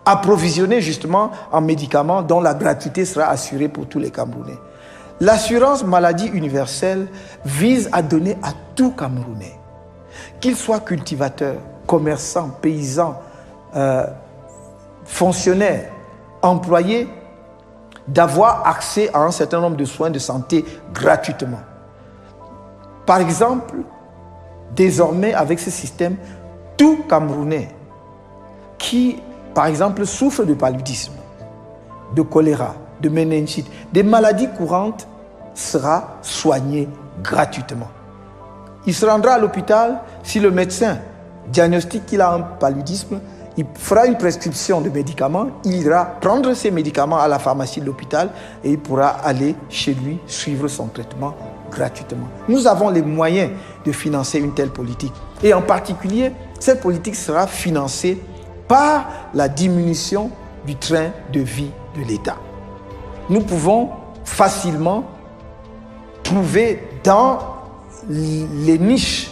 approvisionnées justement en médicaments dont la gratuité sera assurée pour tous les Camerounais. L'assurance maladie universelle vise à donner à tout Camerounais, qu'il soit cultivateur, commerçant, paysan, fonctionnaire, employé, d'avoir accès à un certain nombre de soins de santé gratuitement. Par exemple, désormais avec ce système, tout Camerounais qui, par exemple, souffre de paludisme, de choléra, de méningite, des maladies courantes, sera soigné gratuitement. Il se rendra à l'hôpital, si le médecin diagnostique qu'il a un paludisme, il fera une prescription de médicaments, il ira prendre ses médicaments à la pharmacie de l'hôpital et il pourra aller chez lui suivre son traitement gratuitement. Nous avons les moyens de financer une telle politique. Et en particulier, cette politique sera financée par la diminution du train de vie de l'État. Nous pouvons facilement trouver dans les niches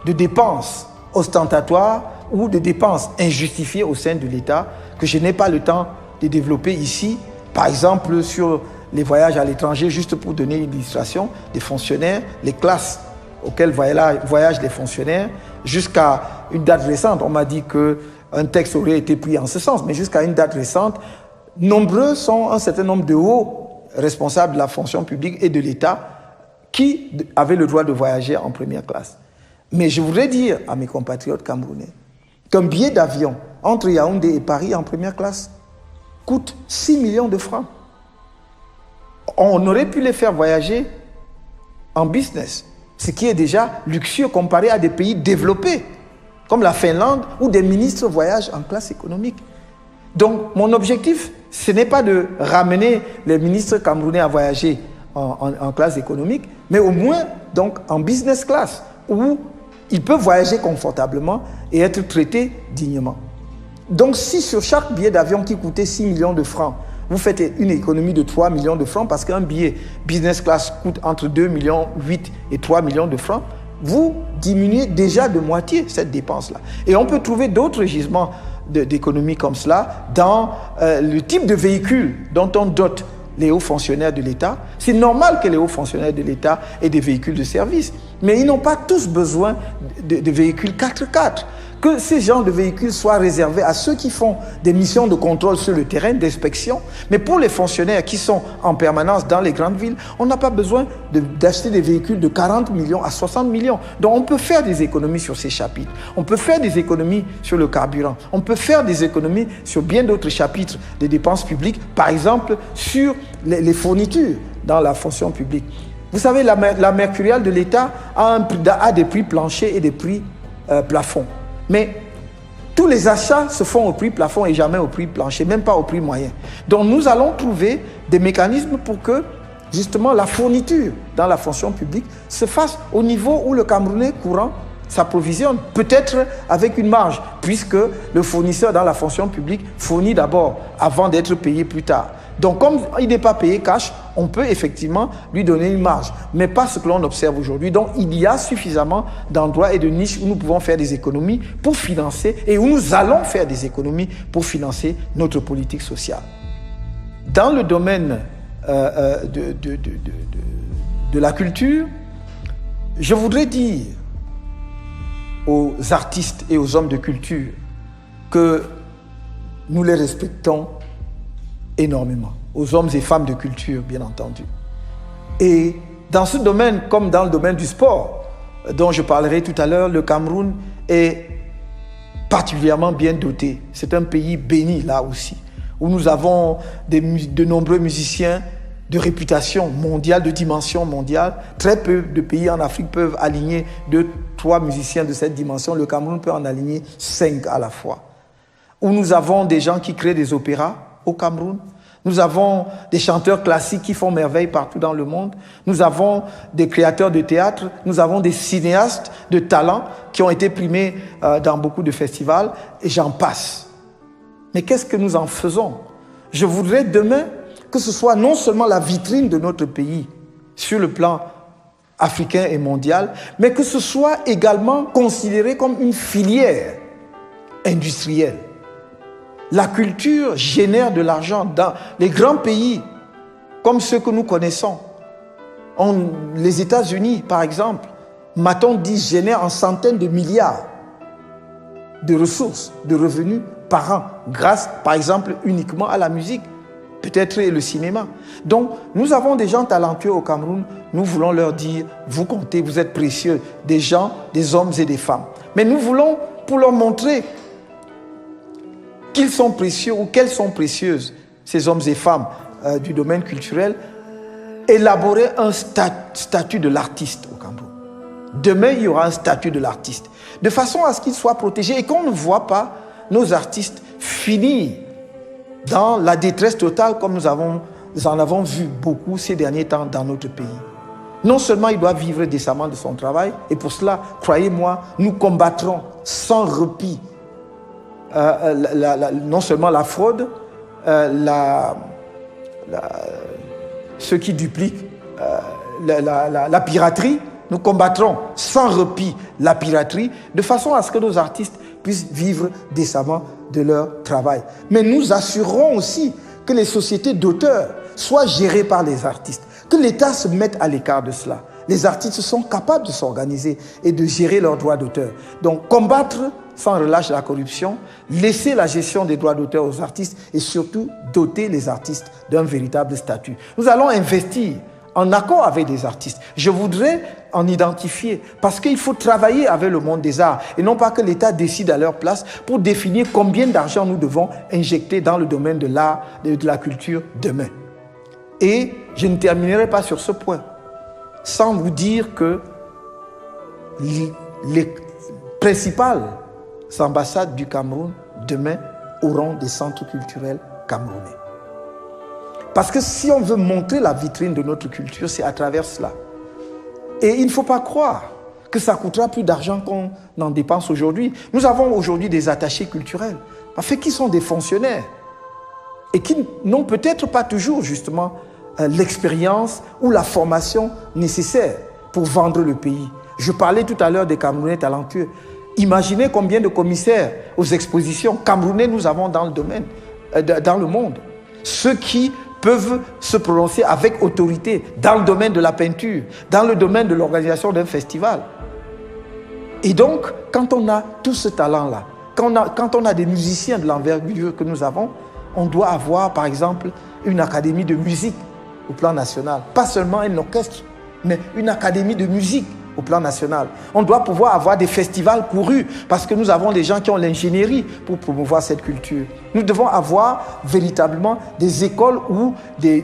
de dépenses ostentatoires ou de dépenses injustifiées au sein de l'État que je n'ai pas le temps de développer ici. Par exemple, sur les voyages à l'étranger, juste pour donner une illustration, des fonctionnaires, les classes auxquelles voyagent les fonctionnaires, jusqu'à une date récente, on m'a dit qu'un texte aurait été pris en ce sens, mais jusqu'à une date récente, nombreux sont un certain nombre de hauts responsables de la fonction publique et de l'État qui avaient le droit de voyager en première classe. Mais je voudrais dire à mes compatriotes camerounais qu'un billet d'avion entre Yaoundé et Paris en première classe coûte 6 millions de francs. On aurait pu les faire voyager en business, ce qui est déjà luxueux comparé à des pays développés, comme la Finlande, où des ministres voyagent en classe économique. Donc, mon objectif, ce n'est pas de ramener les ministres camerounais à voyager en classe économique, mais au moins donc, en business class, où ils peuvent voyager confortablement et être traités dignement. Donc, si sur chaque billet d'avion qui coûtait 6 millions de francs, vous faites une économie de 3 millions de francs, parce qu'un billet business class coûte entre 2,8 millions et 3 millions de francs, vous diminuez déjà de moitié cette dépense-là. Et on peut trouver d'autres gisements d'économie comme cela dans le type de véhicule dont on dote les hauts fonctionnaires de l'État. C'est normal que les hauts fonctionnaires de l'État aient des véhicules de service, mais ils n'ont pas tous besoin de véhicules 4x4. Que ces genres de véhicules soient réservés à ceux qui font des missions de contrôle sur le terrain, d'inspection. Mais pour les fonctionnaires qui sont en permanence dans les grandes villes, on n'a pas besoin d'acheter des véhicules de 40 millions à 60 millions. Donc on peut faire des économies sur ces chapitres. On peut faire des économies sur le carburant. On peut faire des économies sur bien d'autres chapitres des dépenses publiques, par exemple sur les fournitures dans la fonction publique. Vous savez, la mercuriale de l'État a des prix planchers et des prix plafonds. Mais tous les achats se font au prix plafond et jamais au prix plancher, même pas au prix moyen. Donc nous allons trouver des mécanismes pour que justement la fourniture dans la fonction publique se fasse au niveau où le Camerounais courant s'approvisionne, peut-être avec une marge, puisque le fournisseur dans la fonction publique fournit d'abord avant d'être payé plus tard. Donc comme il n'est pas payé cash, on peut effectivement lui donner une marge, mais pas ce que l'on observe aujourd'hui. Donc il y a suffisamment d'endroits et de niches où nous pouvons faire des économies pour financer, et où nous allons faire des économies pour financer notre politique sociale. Dans le domaine de la culture, je voudrais dire aux artistes et aux hommes de culture que nous les respectons énormément, aux hommes et femmes de culture, bien entendu. Et dans ce domaine, comme dans le domaine du sport, dont je parlerai tout à l'heure, le Cameroun est particulièrement bien doté. C'est un pays béni, là aussi, où nous avons de nombreux musiciens de réputation mondiale, de dimension mondiale. Très peu de pays en Afrique peuvent aligner 2-3 musiciens de cette dimension. Le Cameroun peut en aligner 5 à la fois. Où nous avons des gens qui créent des opéras au Cameroun. Nous avons des chanteurs classiques qui font merveille partout dans le monde. Nous avons des créateurs de théâtre. Nous avons des cinéastes de talent qui ont été primés dans beaucoup de festivals. Et j'en passe. Mais qu'est-ce que nous en faisons? Je voudrais demain que ce soit non seulement la vitrine de notre pays sur le plan africain et mondial, mais que ce soit également considéré comme une filière industrielle. La culture génère de l'argent dans les grands pays comme ceux que nous connaissons. Les États-Unis, par exemple, m'a-t-on dit, génèrent en centaines de milliards de ressources, de revenus par an, grâce, par exemple, uniquement à la musique, peut-être le cinéma. Donc, nous avons des gens talentueux au Cameroun. Nous voulons leur dire, vous comptez, vous êtes précieux, des gens, des hommes et des femmes. Mais nous voulons, pour leur montrer qu'ils sont précieux ou qu'elles sont précieuses, ces hommes et femmes du domaine culturel, élaborer un statut de l'artiste au Cameroun. Demain, il y aura un statut de l'artiste, de façon à ce qu'il soit protégé et qu'on ne voit pas nos artistes finir dans la détresse totale comme nous en avons vu beaucoup ces derniers temps dans notre pays. Non seulement il doit vivre décemment de son travail, et pour cela, croyez-moi, nous combattrons sans répit non seulement la fraude, ceux qui dupliquent, la piraterie. Nous combattrons sans répit la piraterie, de façon à ce que nos artistes puissent vivre décemment de leur travail. Mais nous assurerons aussi que les sociétés d'auteurs soient gérées par les artistes, que l'État se mette à l'écart de cela. Les artistes sont capables de s'organiser et de gérer leurs droits d'auteur. Donc combattre sans relâche la corruption, laisser la gestion des droits d'auteur aux artistes et surtout doter les artistes d'un véritable statut. Nous allons investir en accord avec des artistes. Je voudrais en identifier, parce qu'il faut travailler avec le monde des arts et non pas que l'État décide à leur place pour définir combien d'argent nous devons injecter dans le domaine de l'art et de la culture demain. Et je ne terminerai pas sur ce point sans vous dire que les principales ambassades du Cameroun demain auront des centres culturels camerounais. Parce que si on veut montrer la vitrine de notre culture, c'est à travers cela. Et il ne faut pas croire que ça coûtera plus d'argent qu'on en dépense aujourd'hui. Nous avons aujourd'hui des attachés culturels, en fait, qui sont des fonctionnaires et qui n'ont peut-être pas toujours justement l'expérience ou la formation nécessaire pour vendre le pays. Je parlais tout à l'heure des Camerounais talentueux. Imaginez combien de commissaires aux expositions camerounais nous avons dans le domaine, dans le monde. Ceux qui peuvent se prononcer avec autorité dans le domaine de la peinture, dans le domaine de l'organisation d'un festival. Et donc, quand on a tout ce talent-là, quand on a des musiciens de l'envergure que nous avons, on doit avoir, par exemple, une académie de musique au plan national. Pas seulement un orchestre, mais une académie de musique au plan national. On doit pouvoir avoir des festivals courus parce que nous avons des gens qui ont l'ingénierie pour promouvoir cette culture. Nous devons avoir véritablement des écoles où des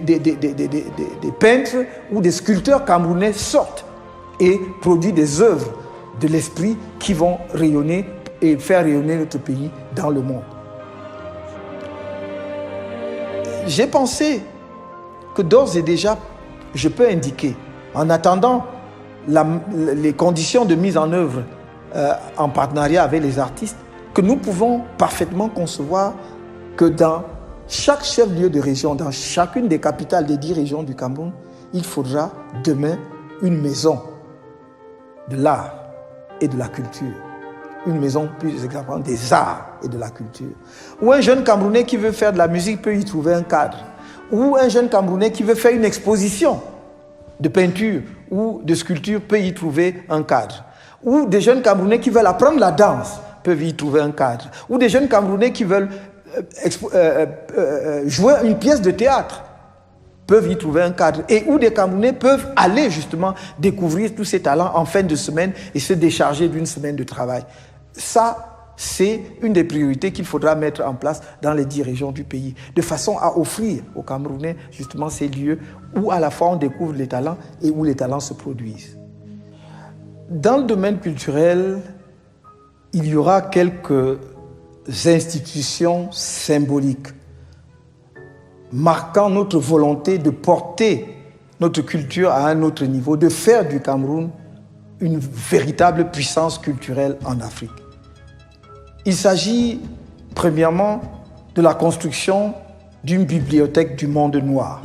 peintres ou des sculpteurs camerounais sortent et produisent des œuvres de l'esprit qui vont rayonner et faire rayonner notre pays dans le monde. J'ai pensé que d'ores et déjà, je peux indiquer, en attendant les conditions de mise en œuvre en partenariat avec les artistes, que nous pouvons parfaitement concevoir que dans chaque chef-lieu de région, dans chacune des capitales des 10 régions du Cameroun, il faudra demain une maison de l'art et de la culture. Une maison plus exactement des arts et de la culture. Où un jeune Camerounais qui veut faire de la musique peut y trouver un cadre. Ou un jeune Camerounais qui veut faire une exposition de peinture ou de sculpture peut y trouver un cadre. Ou des jeunes Camerounais qui veulent apprendre la danse peuvent y trouver un cadre. Ou des jeunes Camerounais qui veulent jouer une pièce de théâtre peuvent y trouver un cadre. Et où des Camerounais peuvent aller justement découvrir tous ces talents en fin de semaine et se décharger d'une semaine de travail. Ça, c'est une des priorités qu'il faudra mettre en place dans les 10 régions du pays, de façon à offrir aux Camerounais justement ces lieux où à la fois on découvre les talents et où les talents se produisent. Dans le domaine culturel, il y aura quelques institutions symboliques marquant notre volonté de porter notre culture à un autre niveau, de faire du Cameroun une véritable puissance culturelle en Afrique. Il s'agit premièrement de la construction d'une bibliothèque du monde noir,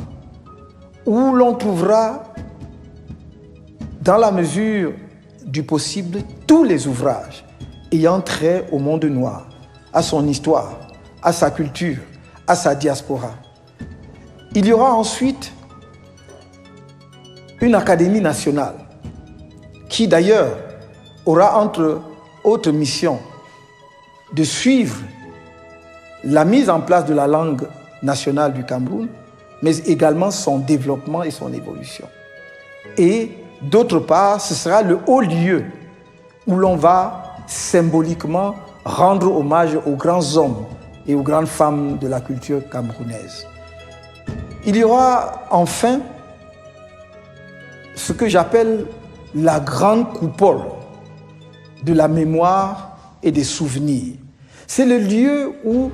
où l'on trouvera, dans la mesure du possible, tous les ouvrages ayant trait au monde noir, à son histoire, à sa culture, à sa diaspora. Il y aura ensuite une académie nationale qui d'ailleurs aura entre autres missions de suivre la mise en place de la langue nationale du Cameroun, mais également son développement et son évolution. Et d'autre part, ce sera le haut lieu où l'on va symboliquement rendre hommage aux grands hommes et aux grandes femmes de la culture camerounaise. Il y aura enfin ce que j'appelle la grande coupole de la mémoire et des souvenirs. C'est le lieu où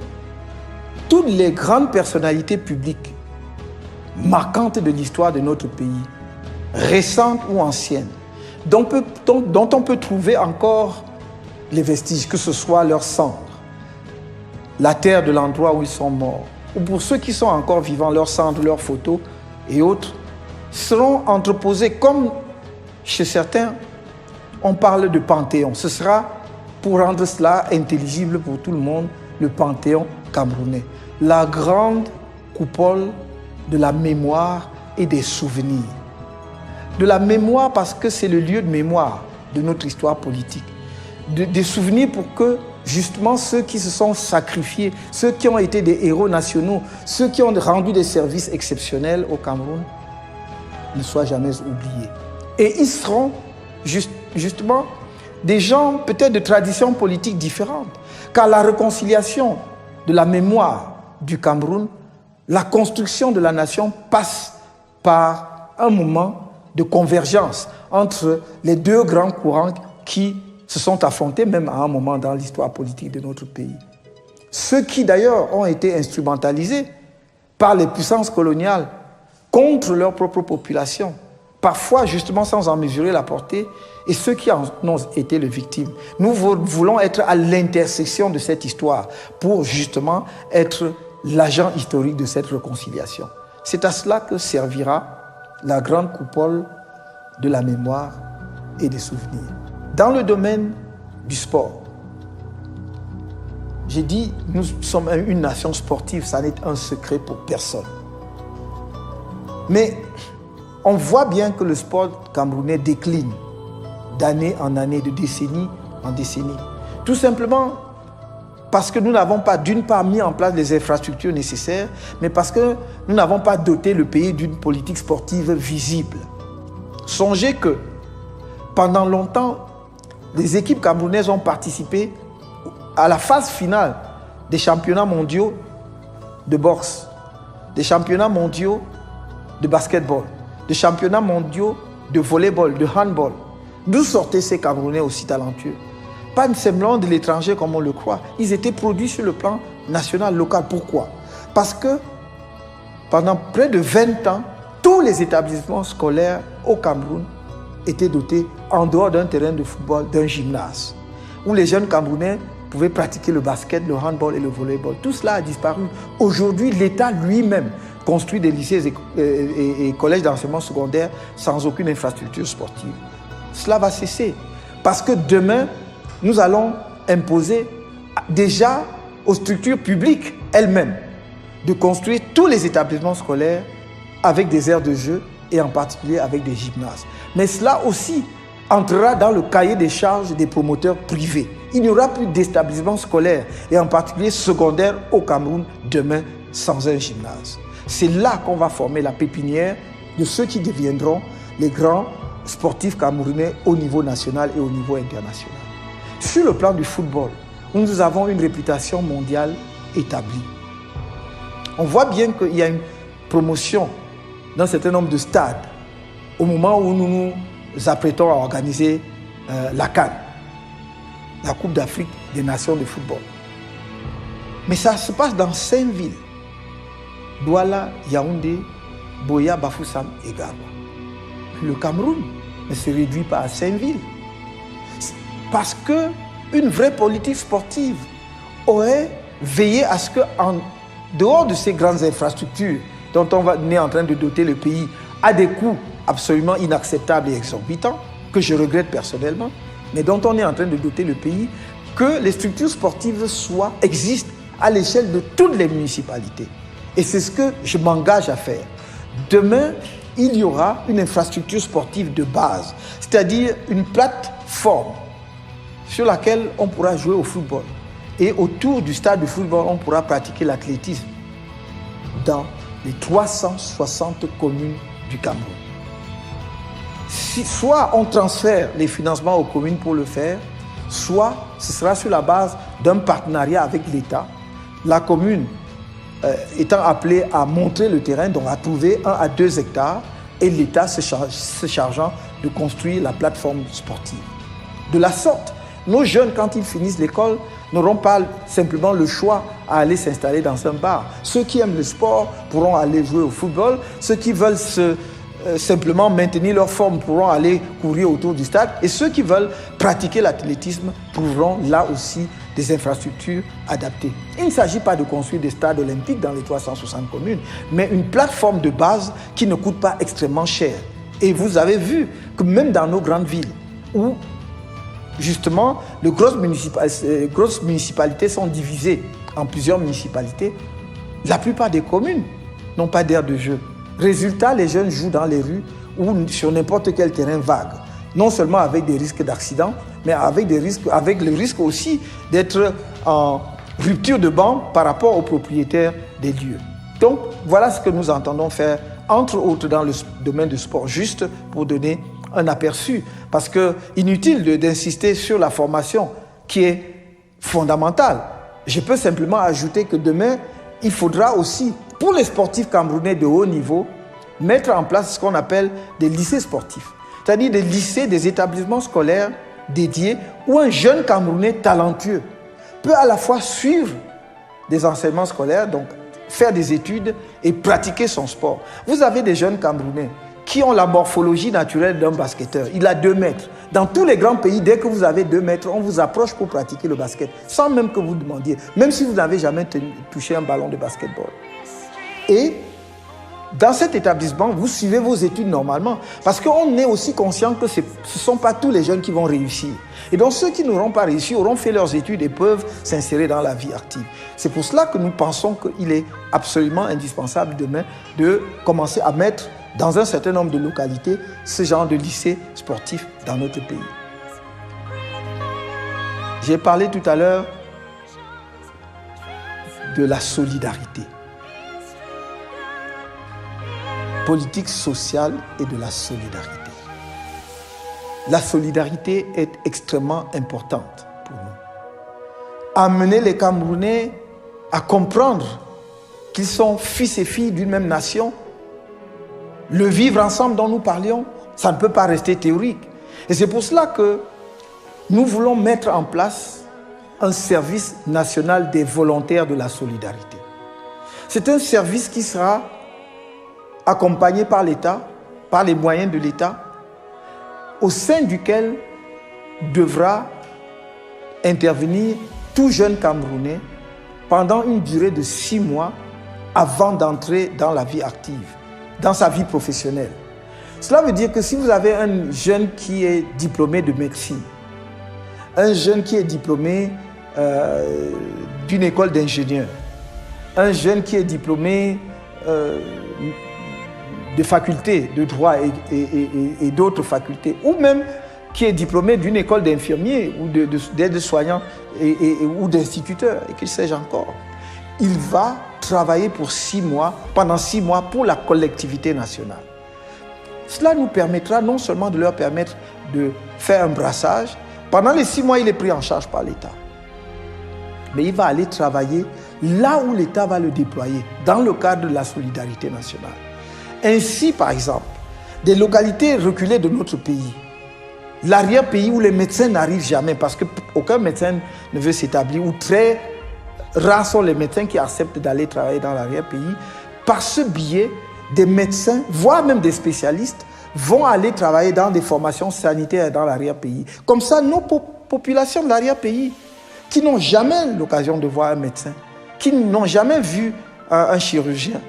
toutes les grandes personnalités publiques marquantes de l'histoire de notre pays, récentes ou anciennes, dont on peut trouver encore les vestiges, que ce soit leurs cendres, la terre de l'endroit où ils sont morts, ou pour ceux qui sont encore vivants, leurs cendres, leurs photos et autres, seront entreposés comme chez certains, on parle de panthéon. Ce sera, pour rendre cela intelligible pour tout le monde, le panthéon camerounais. La grande coupole de la mémoire et des souvenirs. De la mémoire parce que c'est le lieu de mémoire de notre histoire politique. Des souvenirs pour que justement ceux qui se sont sacrifiés, ceux qui ont été des héros nationaux, ceux qui ont rendu des services exceptionnels au Cameroun, ne soient jamais oubliés. Et ils seront justement des gens peut-être de traditions politiques différentes. Car la réconciliation de la mémoire du Cameroun, la construction de la nation passe par un moment de convergence entre les deux grands courants qui se sont affrontés même à un moment dans l'histoire politique de notre pays. Ceux qui d'ailleurs ont été instrumentalisés par les puissances coloniales contre leur propre population, parfois justement sans en mesurer la portée, et ceux qui en ont été les victimes. Nous voulons être à l'intersection de cette histoire pour justement être l'agent historique de cette réconciliation. C'est à cela que servira la grande coupole de la mémoire et des souvenirs. Dans le domaine du sport, j'ai dit, nous sommes une nation sportive, ça n'est un secret pour personne. Mais on voit bien que le sport camerounais décline d'année en année, de décennie en décennie. Tout simplement parce que nous n'avons pas, d'une part, mis en place les infrastructures nécessaires, mais parce que nous n'avons pas doté le pays d'une politique sportive visible. Songez que pendant longtemps, les équipes camerounaises ont participé à la phase finale des championnats mondiaux de boxe, des championnats mondiaux de basketball, des championnats mondiaux de volleyball, de handball. D'où sortaient ces Camerounais aussi talentueux? Pas seulement de l'étranger comme on le croit. Ils étaient produits sur le plan national, local. Pourquoi? Parce que pendant près de 20 ans, tous les établissements scolaires au Cameroun étaient dotés, en dehors d'un terrain de football, d'un gymnase, où les jeunes Camerounais pouvaient pratiquer le basket, le handball et le volleyball. Tout cela a disparu. Aujourd'hui, l'État lui-même construit des lycées et collèges d'enseignement secondaire sans aucune infrastructure sportive. Cela va cesser. Parce que demain, nous allons imposer déjà aux structures publiques elles-mêmes de construire tous les établissements scolaires avec des aires de jeu et en particulier avec des gymnases. Mais cela aussi entrera dans le cahier des charges des promoteurs privés. Il n'y aura plus d'établissements scolaires et en particulier secondaires au Cameroun demain sans un gymnase. C'est là qu'on va former la pépinière de ceux qui deviendront les grands sportifs camerounais au niveau national et au niveau international. Sur le plan du football, nous avons une réputation mondiale établie. On voit bien qu'il y a une promotion dans un certain nombre de stades au moment où nous nous apprêtons à organiser la CAN, la Coupe d'Afrique des Nations de football. Mais ça se passe dans 5 villes. Douala, Yaoundé, Boya, Bafoussam et Garba. Le Cameroun ne se réduit pas à 5 villes. Parce qu'une vraie politique sportive aurait veillé à ce qu'en dehors de ces grandes infrastructures dont on est en train de doter le pays à des coûts absolument inacceptables et exorbitants, que je regrette personnellement, mais dont on est en train de doter le pays, que les structures sportives existent à l'échelle de toutes les municipalités. Et c'est ce que je m'engage à faire. Demain, il y aura une infrastructure sportive de base, c'est-à-dire une plateforme sur laquelle on pourra jouer au football. Et autour du stade de football, on pourra pratiquer l'athlétisme dans les 360 communes du Cameroun. Soit on transfère les financements aux communes pour le faire, soit ce sera sur la base d'un partenariat avec l'État, la commune étant appelée à montrer le terrain, donc à trouver 1 à 2 hectares, et l'État se chargeant de construire la plateforme sportive. De la sorte, nos jeunes, quand ils finissent l'école, n'auront pas simplement le choix à aller s'installer dans un bar. Ceux qui aiment le sport pourront aller jouer au football. Ceux qui veulent simplement maintenir leur forme pourront aller courir autour du stade. Et ceux qui veulent pratiquer l'athlétisme trouveront là aussi des infrastructures adaptées. Il ne s'agit pas de construire des stades olympiques dans les 360 communes, mais une plateforme de base qui ne coûte pas extrêmement cher. Et vous avez vu que même dans nos grandes villes, où justement, les grosses municipalités sont divisées en plusieurs municipalités. La plupart des communes n'ont pas d'aire de jeu. Résultat, les jeunes jouent dans les rues ou sur n'importe quel terrain vague. Non seulement avec des risques d'accident, mais avec le risque aussi d'être en rupture de banc par rapport aux propriétaires des lieux. Donc, voilà ce que nous entendons faire, entre autres dans le domaine du sport, juste pour donner un aperçu, parce que inutile d'insister sur la formation qui est fondamentale. Je peux simplement ajouter que demain, il faudra aussi, pour les sportifs camerounais de haut niveau, mettre en place ce qu'on appelle des lycées sportifs, c'est-à-dire des lycées, des établissements scolaires dédiés où un jeune Camerounais talentueux peut à la fois suivre des enseignements scolaires, donc faire des études et pratiquer son sport. Vous avez des jeunes Camerounais qui ont la morphologie naturelle d'un basketteur. Il a 2 mètres. Dans tous les grands pays, dès que vous avez 2 mètres, on vous approche pour pratiquer le basket, sans même que vous demandiez, même si vous n'avez jamais touché un ballon de basketball. Et dans cet établissement, vous suivez vos études normalement, parce qu'on est aussi conscient que ce ne sont pas tous les jeunes qui vont réussir. Et donc ceux qui n'auront pas réussi auront fait leurs études et peuvent s'insérer dans la vie active. C'est pour cela que nous pensons qu'il est absolument indispensable demain de commencer à mettre dans un certain nombre de localités ce genre de lycée sportif dans notre pays. J'ai parlé tout à l'heure de la solidarité. Politique sociale et de la solidarité. la solidarité est extrêmement importante pour nous. Amener les Camerounais à comprendre qu'ils sont fils et filles d'une même nation, le vivre ensemble dont nous parlions, ça ne peut pas rester théorique. Et c'est pour cela que nous voulons mettre en place un service national des volontaires de la solidarité. C'est un service qui sera accompagné par l'État, par les moyens de l'État, au sein duquel devra intervenir tout jeune Camerounais pendant une durée de 6 mois avant d'entrer dans la vie active, dans sa vie professionnelle. Cela veut dire que si vous avez un jeune qui est diplômé de médecine, un jeune qui est diplômé d'une école d'ingénieur, un jeune qui est diplômé de facultés de droit et d'autres facultés, ou même qui est diplômé d'une école d'infirmiers ou d'aide-soignants ou d'instituteurs, et que sais-je encore, il va travailler pour 6 mois, pendant 6 mois pour la collectivité nationale. Cela nous permettra non seulement de leur permettre de faire un brassage, pendant les 6 mois il est pris en charge par l'État, mais il va aller travailler là où l'État va le déployer, dans le cadre de la solidarité nationale. Ainsi, par exemple, des localités reculées de notre pays, l'arrière-pays où les médecins n'arrivent jamais, parce qu'aucun médecin ne veut s'établir, ou très rares sont les médecins qui acceptent d'aller travailler dans l'arrière-pays. Par ce biais, des médecins, voire même des spécialistes, vont aller travailler dans des formations sanitaires dans l'arrière-pays. Comme ça, nos populations de l'arrière-pays, qui n'ont jamais l'occasion de voir un médecin, qui n'ont jamais vu un chirurgien,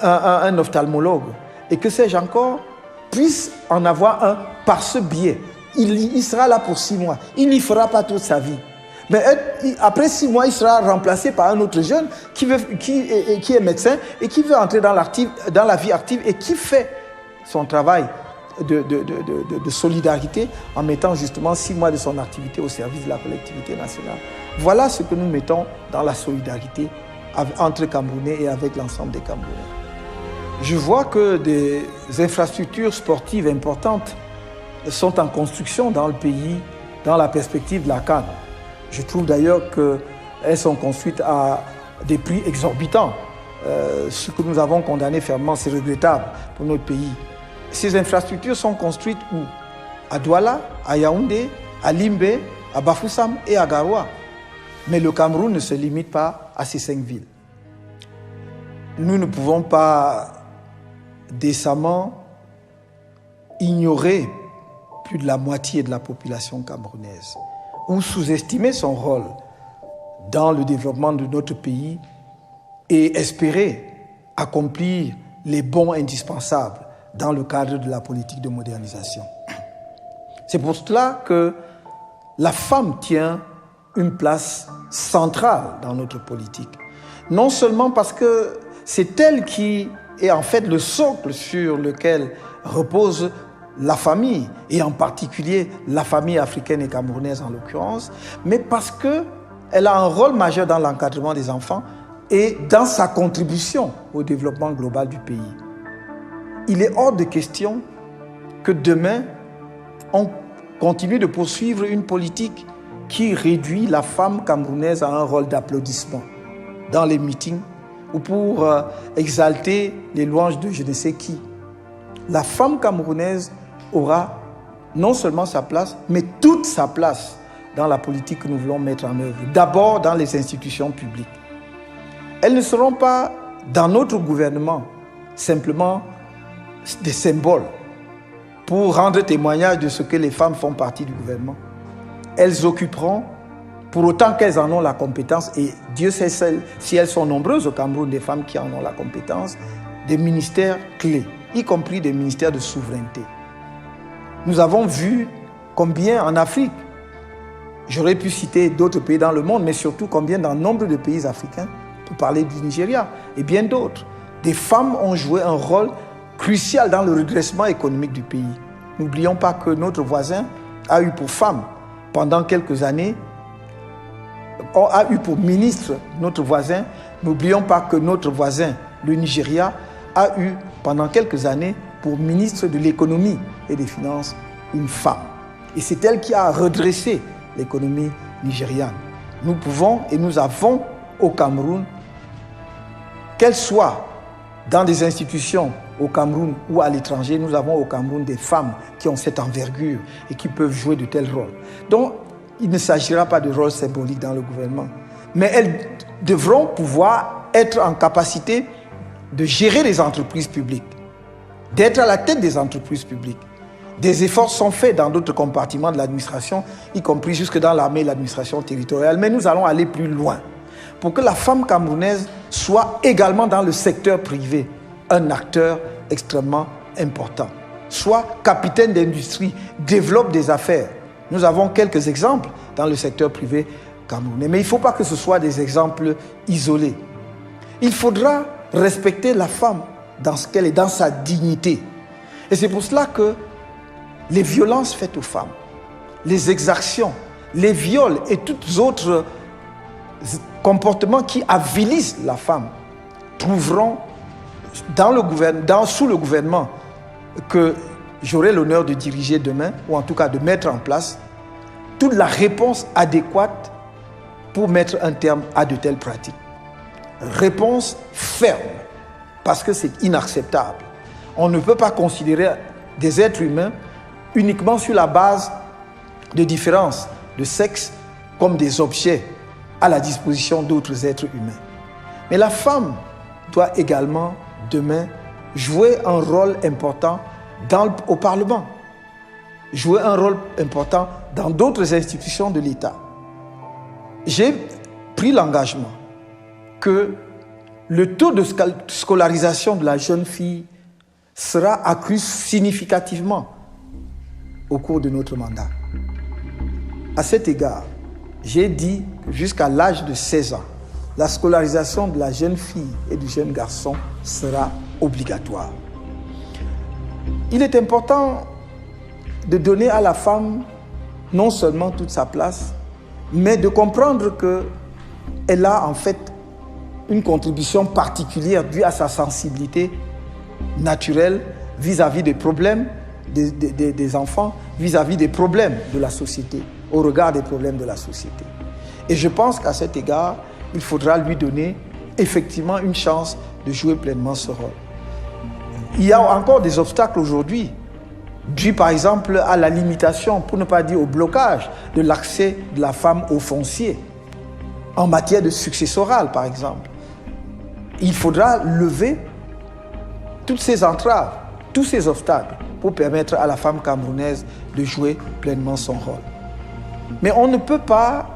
un ophtalmologue, et que sais-je encore, puissent en avoir un par ce biais. Il sera là pour 6 mois. Il n'y fera pas toute sa vie. Mais après 6 mois, il sera remplacé par un autre jeune qui est médecin et qui veut entrer dans la vie active et qui fait son travail de solidarité en mettant justement 6 mois de son activité au service de la collectivité nationale. Voilà ce que nous mettons dans la solidarité entre Camerounais et avec l'ensemble des Camerounais. Je vois que des infrastructures sportives importantes sont en construction dans le pays, dans la perspective de la CAN. Je trouve d'ailleurs qu'elles sont construites à des prix exorbitants. Ce que nous avons condamné fermement, c'est regrettable pour notre pays. Ces infrastructures sont construites où? À Douala, à Yaoundé, à Limbe, à Bafoussam et à Garoua. Mais le Cameroun ne se limite pas à ces 5 villes. Nous ne pouvons pas décemment ignorer plus de la moitié de la population camerounaise ou sous-estimer son rôle dans le développement de notre pays et espérer accomplir les bons indispensables dans le cadre de la politique de modernisation. C'est pour cela que la femme tient une place centrale dans notre politique. Non seulement parce que c'est elle qui est en fait le socle sur lequel repose la famille, et en particulier la famille africaine et camerounaise en l'occurrence, mais parce qu'elle a un rôle majeur dans l'encadrement des enfants et dans sa contribution au développement global du pays. Il est hors de question que demain, on continue de poursuivre une politique qui réduit la femme camerounaise à un rôle d'applaudissement dans les meetings ou pour exalter les louanges de je ne sais qui. La femme camerounaise aura non seulement sa place, mais toute sa place dans la politique que nous voulons mettre en œuvre. D'abord dans les institutions publiques. Elles ne seront pas dans notre gouvernement simplement des symboles pour rendre témoignage de ce que les femmes font partie du gouvernement. Elles occuperont, pour autant qu'elles en ont la compétence, et Dieu sait si elles sont nombreuses au Cameroun, des femmes qui en ont la compétence, des ministères clés, y compris des ministères de souveraineté. Nous avons vu combien en Afrique, j'aurais pu citer d'autres pays dans le monde, mais surtout combien dans nombre de pays africains, pour parler du Nigeria et bien d'autres, des femmes ont joué un rôle crucial dans le redressement économique du pays. N'oublions pas que notre voisin a eu pour femme, pendant quelques années, a eu pour ministre notre voisin. N'oublions pas que notre voisin, le Nigeria, a eu pendant quelques années pour ministre de l'économie et des finances une femme. Et c'est elle qui a redressé l'économie nigériane. Nous pouvons et nous avons au Cameroun, qu'elles soient dans des institutions au Cameroun ou à l'étranger, nous avons au Cameroun des femmes qui ont cette envergure et qui peuvent jouer de tels rôles. Donc, il ne s'agira pas de rôle symbolique dans le gouvernement, mais elles devront pouvoir être en capacité de gérer les entreprises publiques, d'être à la tête des entreprises publiques. Des efforts sont faits dans d'autres compartiments de l'administration, y compris jusque dans l'armée et l'administration territoriale, mais nous allons aller plus loin pour que la femme camerounaise soit également dans le secteur privé un acteur extrêmement important, soit capitaine d'industrie, développe des affaires. Nous avons quelques exemples dans le secteur privé camerounais, mais il ne faut pas que ce soit des exemples isolés. Il faudra respecter la femme dans ce qu'elle est, dans sa dignité. Et c'est pour cela que les violences faites aux femmes, les exactions, les viols et tous autres comportements qui avilissent la femme trouveront sous le gouvernement que j'aurai l'honneur de diriger demain, ou en tout cas de mettre en place, toute la réponse adéquate pour mettre un terme à de telles pratiques. Réponse ferme, parce que c'est inacceptable. On ne peut pas considérer des êtres humains uniquement sur la base de différences de sexe comme des objets à la disposition d'autres êtres humains. Mais la femme doit également, demain, jouer un rôle important au Parlement, jouer un rôle important dans d'autres institutions de l'État. J'ai pris l'engagement que le taux de scolarisation de la jeune fille sera accru significativement au cours de notre mandat. À cet égard, j'ai dit que jusqu'à l'âge de 16 ans, la scolarisation de la jeune fille et du jeune garçon sera obligatoire. Il est important de donner à la femme non seulement toute sa place, mais de comprendre qu'elle a en fait une contribution particulière due à sa sensibilité naturelle vis-à-vis des problèmes des enfants, vis-à-vis des problèmes de la société, au regard des problèmes de la société. Et je pense qu'à cet égard, il faudra lui donner effectivement une chance de jouer pleinement ce rôle. Il y a encore des obstacles aujourd'hui, dus par exemple à la limitation, pour ne pas dire au blocage, de l'accès de la femme au foncier, en matière de successoral par exemple. Il faudra lever toutes ces entraves, tous ces obstacles, pour permettre à la femme camerounaise de jouer pleinement son rôle. Mais on ne peut pas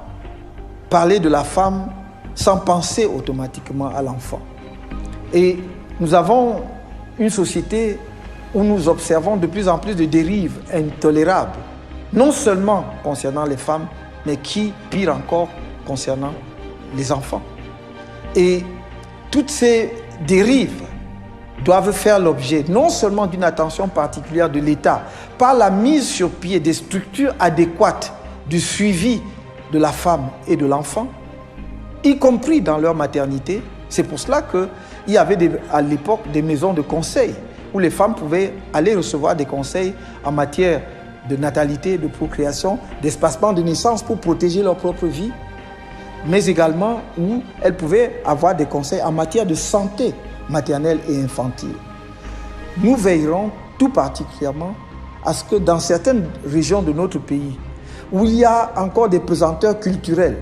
parler de la femme sans penser automatiquement à l'enfant. Et nous avons une société où nous observons de plus en plus de dérives intolérables, non seulement concernant les femmes, mais qui, pire encore, concernant les enfants. Et toutes ces dérives doivent faire l'objet non seulement d'une attention particulière de l'État, par la mise sur pied des structures adéquates du suivi de la femme et de l'enfant, y compris dans leur maternité. C'est pour cela qu'il y avait à l'époque des maisons de conseil où les femmes pouvaient aller recevoir des conseils en matière de natalité, de procréation, d'espacement de naissance pour protéger leur propre vie, mais également où elles pouvaient avoir des conseils en matière de santé maternelle et infantile. Nous veillerons tout particulièrement à ce que dans certaines régions de notre pays, où il y a encore des pesanteurs culturels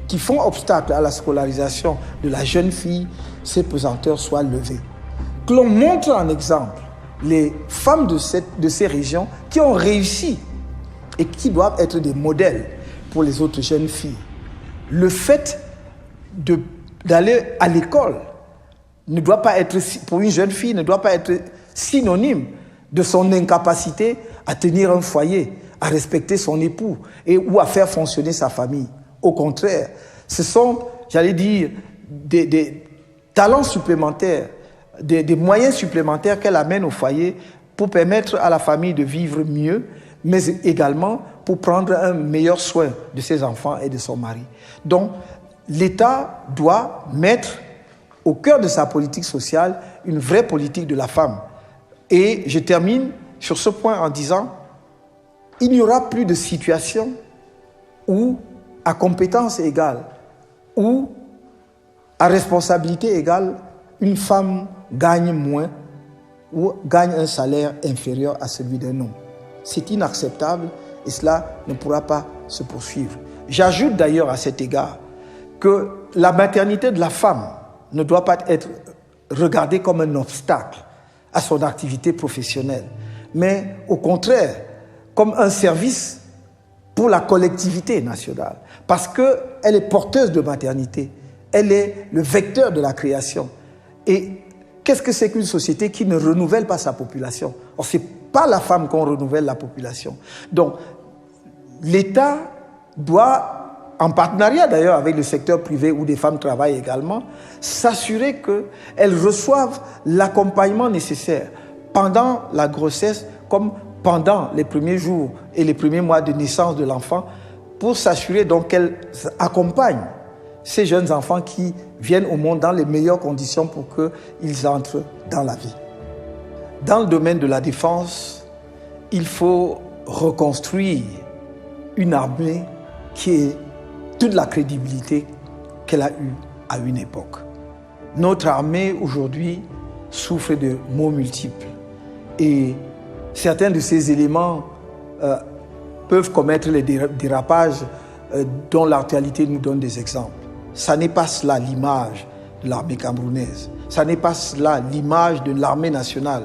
qui font obstacle à la scolarisation de la jeune fille, ces pesanteurs soient levés. Que l'on montre en exemple les femmes de ces régions qui ont réussi et qui doivent être des modèles pour les autres jeunes filles. Le fait d'aller à l'école ne doit pas être, pour une jeune fille, ne doit pas être synonyme de son incapacité à tenir un foyer, à respecter son époux ou à faire fonctionner sa famille. Au contraire, ce sont, j'allais dire, des talents supplémentaires, des moyens supplémentaires qu'elle amène au foyer pour permettre à la famille de vivre mieux, mais également pour prendre un meilleur soin de ses enfants et de son mari. Donc, l'État doit mettre au cœur de sa politique sociale une vraie politique de la femme. Et je termine sur ce point en disant, il n'y aura plus de situation où, à compétence égale, ou à responsabilité égale, une femme gagne moins ou gagne un salaire inférieur à celui d'un homme. C'est inacceptable et cela ne pourra pas se poursuivre. J'ajoute d'ailleurs à cet égard que la maternité de la femme ne doit pas être regardée comme un obstacle à son activité professionnelle, mais au contraire, comme un service pour la collectivité nationale, parce qu'elle est porteuse de maternité, elle est le vecteur de la création. Et qu'est-ce que c'est qu'une société qui ne renouvelle pas sa population? Or, ce n'est pas la femme qu'on renouvelle la population. Donc, l'État doit, en partenariat d'ailleurs avec le secteur privé où des femmes travaillent également, s'assurer qu'elles reçoivent l'accompagnement nécessaire pendant la grossesse comme pendant les premiers jours et les premiers mois de naissance de l'enfant, pour s'assurer donc qu'elles accompagnent ces jeunes enfants qui viennent au monde dans les meilleures conditions pour qu'ils entrent dans la vie. Dans le domaine de la défense, il faut reconstruire une armée qui ait toute la crédibilité qu'elle a eue à une époque. Notre armée aujourd'hui souffre de maux multiples et certains de ces éléments peuvent commettre les dérapages dont l'actualité nous donne des exemples. Ça n'est pas cela l'image de l'armée camerounaise. Ça n'est pas cela l'image de l'armée nationale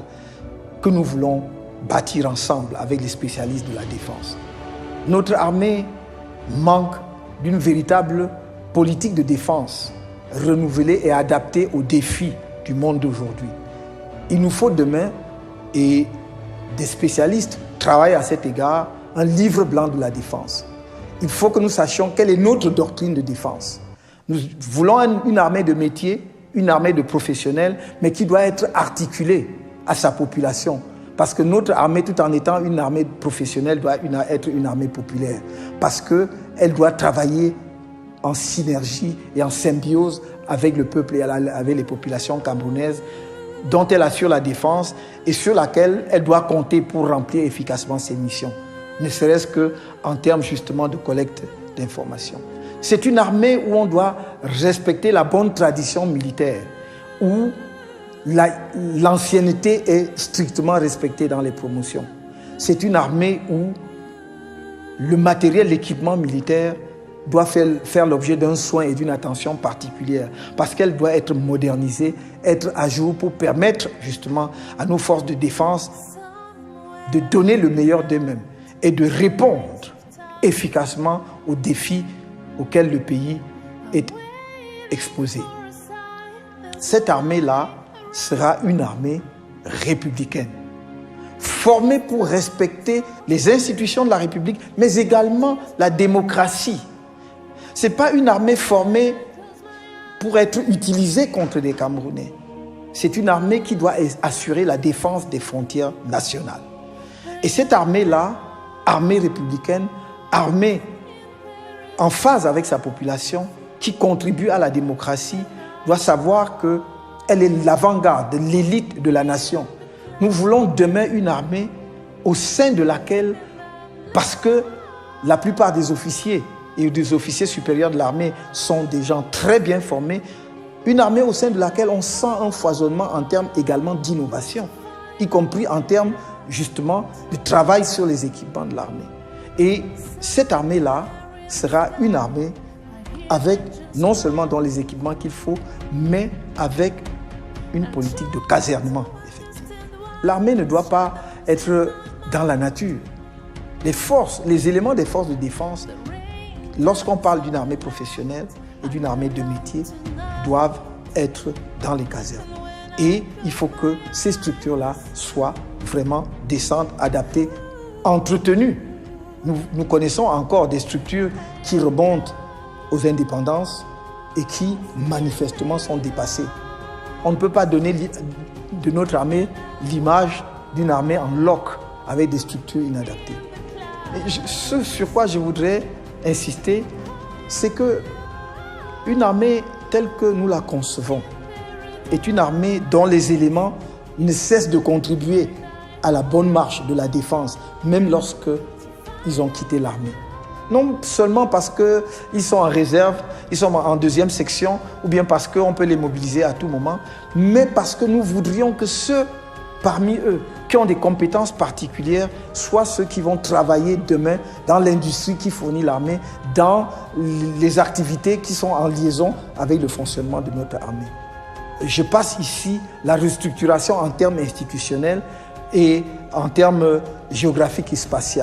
que nous voulons bâtir ensemble avec les spécialistes de la défense. Notre armée manque d'une véritable politique de défense renouvelée et adaptée aux défis du monde d'aujourd'hui. Il nous faut demain, et des spécialistes travaillent à cet égard, un livre blanc de la défense. Il faut que nous sachions quelle est notre doctrine de défense. Nous voulons une armée de métier, une armée de professionnels, mais qui doit être articulée à sa population. Parce que notre armée, tout en étant une armée professionnelle, doit être une armée populaire. Parce qu'elle doit travailler en synergie et en symbiose avec le peuple et avec les populations camerounaises, dont elle assure la défense et sur laquelle elle doit compter pour remplir efficacement ses missions, ne serait-ce qu'en termes justement de collecte d'informations. C'est une armée où on doit respecter la bonne tradition militaire, où l'ancienneté est strictement respectée dans les promotions. C'est une armée où le matériel, l'équipement militaire doit faire l'objet d'un soin et d'une attention particulière parce qu'elle doit être modernisée, être à jour pour permettre justement à nos forces de défense de donner le meilleur d'eux-mêmes et de répondre efficacement aux défis auxquels le pays est exposé. Cette armée-là sera une armée républicaine, formée pour respecter les institutions de la République, mais également la démocratie. Ce n'est pas une armée formée pour être utilisée contre des Camerounais. C'est une armée qui doit assurer la défense des frontières nationales. Et cette armée-là, armée républicaine, armée en phase avec sa population, qui contribue à la démocratie, doit savoir qu'elle est l'avant-garde, l'élite de la nation. Nous voulons demain une armée au sein de laquelle, parce que la plupart des officiers et des officiers supérieurs de l'armée sont des gens très bien formés, une armée au sein de laquelle on sent un foisonnement en termes également d'innovation, y compris en termes justement de travail sur les équipements de l'armée. Et cette armée-là sera une armée avec non seulement dans les équipements qu'il faut, mais avec une politique de casernement effective. L'armée ne doit pas être dans la nature. Les éléments des forces de défense, lorsqu'on parle d'une armée professionnelle et d'une armée de métier, doivent être dans les casernes. Et il faut que ces structures-là soient vraiment décentes, adaptées, entretenues. Nous connaissons encore des structures qui remontent aux indépendances et qui manifestement sont dépassées. On ne peut pas donner de notre armée l'image d'une armée en loc avec des structures inadaptées. Et ce sur quoi je voudrais insister, c'est qu'une armée telle que nous la concevons est une armée dont les éléments ne cessent de contribuer à la bonne marche de la défense, même lorsque ils ont quitté l'armée. Non seulement parce qu'ils sont en réserve, ils sont en deuxième section, ou bien parce qu'on peut les mobiliser à tout moment, mais parce que nous voudrions que ceux parmi eux qui ont des compétences particulières soient ceux qui vont travailler demain dans l'industrie qui fournit l'armée, dans les activités qui sont en liaison avec le fonctionnement de notre armée. Je passe ici la restructuration en termes institutionnels et en termes géographiques et spatiaux.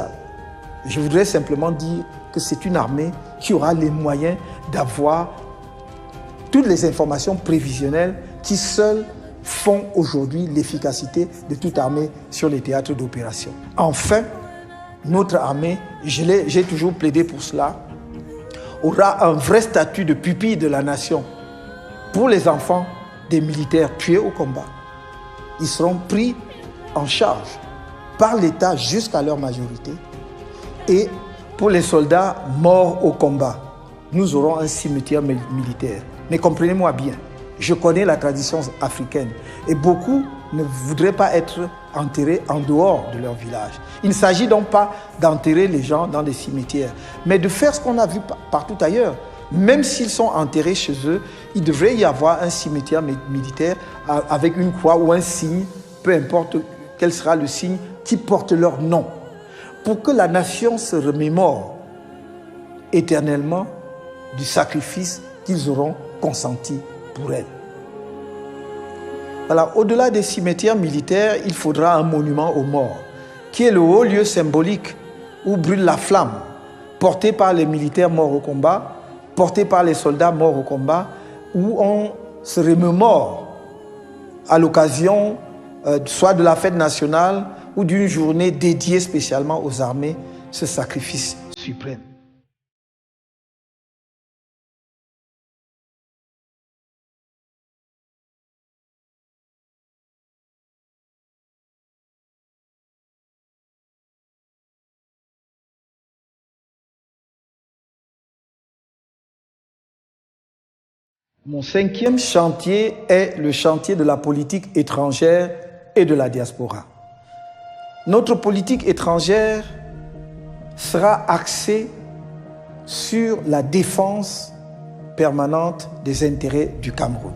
Je voudrais simplement dire que c'est une armée qui aura les moyens d'avoir toutes les informations prévisionnelles qui seules font aujourd'hui l'efficacité de toute armée sur les théâtres d'opération. Enfin, notre armée, j'ai toujours plaidé pour cela, aura un vrai statut de pupille de la nation pour les enfants des militaires tués au combat. Ils seront pris en charge par l'État jusqu'à leur majorité. Et pour les soldats morts au combat, nous aurons un cimetière militaire. Mais comprenez-moi bien, je connais la tradition africaine et beaucoup ne voudraient pas être enterrés en dehors de leur village. Il ne s'agit donc pas d'enterrer les gens dans des cimetières, mais de faire ce qu'on a vu partout ailleurs. Même s'ils sont enterrés chez eux, il devrait y avoir un cimetière militaire avec une croix ou un signe, peu importe quel sera le signe, qui porte leur nom, pour que la nation se remémore éternellement du sacrifice qu'ils auront consenti pour elle. Voilà, au-delà des cimetières militaires, il faudra un monument aux morts, qui est le haut lieu symbolique où brûle la flamme, portée par les militaires morts au combat, portée par les soldats morts au combat, où on se remémore à l'occasion soit de la fête nationale ou d'une journée dédiée spécialement aux armées, ce sacrifice suprême. Mon cinquième chantier est le chantier de la politique étrangère et de la diaspora. Notre politique étrangère sera axée sur la défense permanente des intérêts du Cameroun.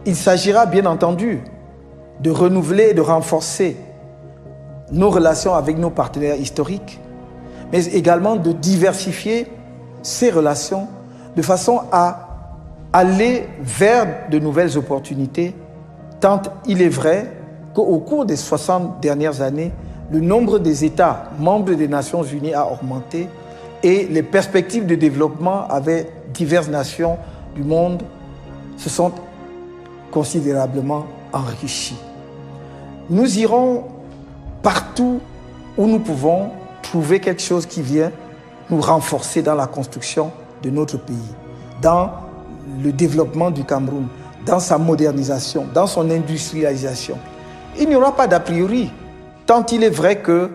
Il s'agira bien entendu de renouveler et de renforcer nos relations avec nos partenaires historiques, mais également de diversifier ces relations de façon à aller vers de nouvelles opportunités, tant il est vrai qu'au cours des 60 dernières années, le nombre des États membres des Nations Unies a augmenté et les perspectives de développement avec diverses nations du monde se sont considérablement enrichies. Nous irons partout où nous pouvons trouver quelque chose qui vient nous renforcer dans la construction de notre pays, dans le développement du Cameroun, dans sa modernisation, dans son industrialisation. Il n'y aura pas d'a priori, tant il est vrai que,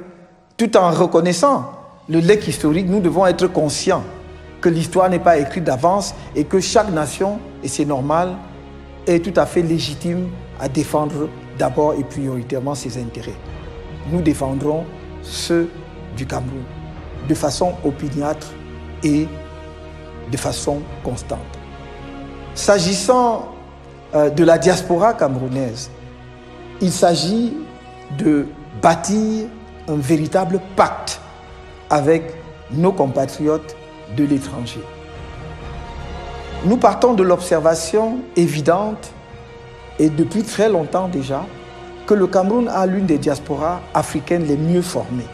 tout en reconnaissant le legs historique, nous devons être conscients que l'histoire n'est pas écrite d'avance et que chaque nation, et c'est normal, est tout à fait légitime à défendre d'abord et prioritairement ses intérêts. Nous défendrons ceux du Cameroun de façon opiniâtre et de façon constante. S'agissant de la diaspora camerounaise, il s'agit de bâtir un véritable pacte avec nos compatriotes de l'étranger. Nous partons de l'observation évidente, et depuis très longtemps déjà, que le Cameroun a l'une des diasporas africaines les mieux formées,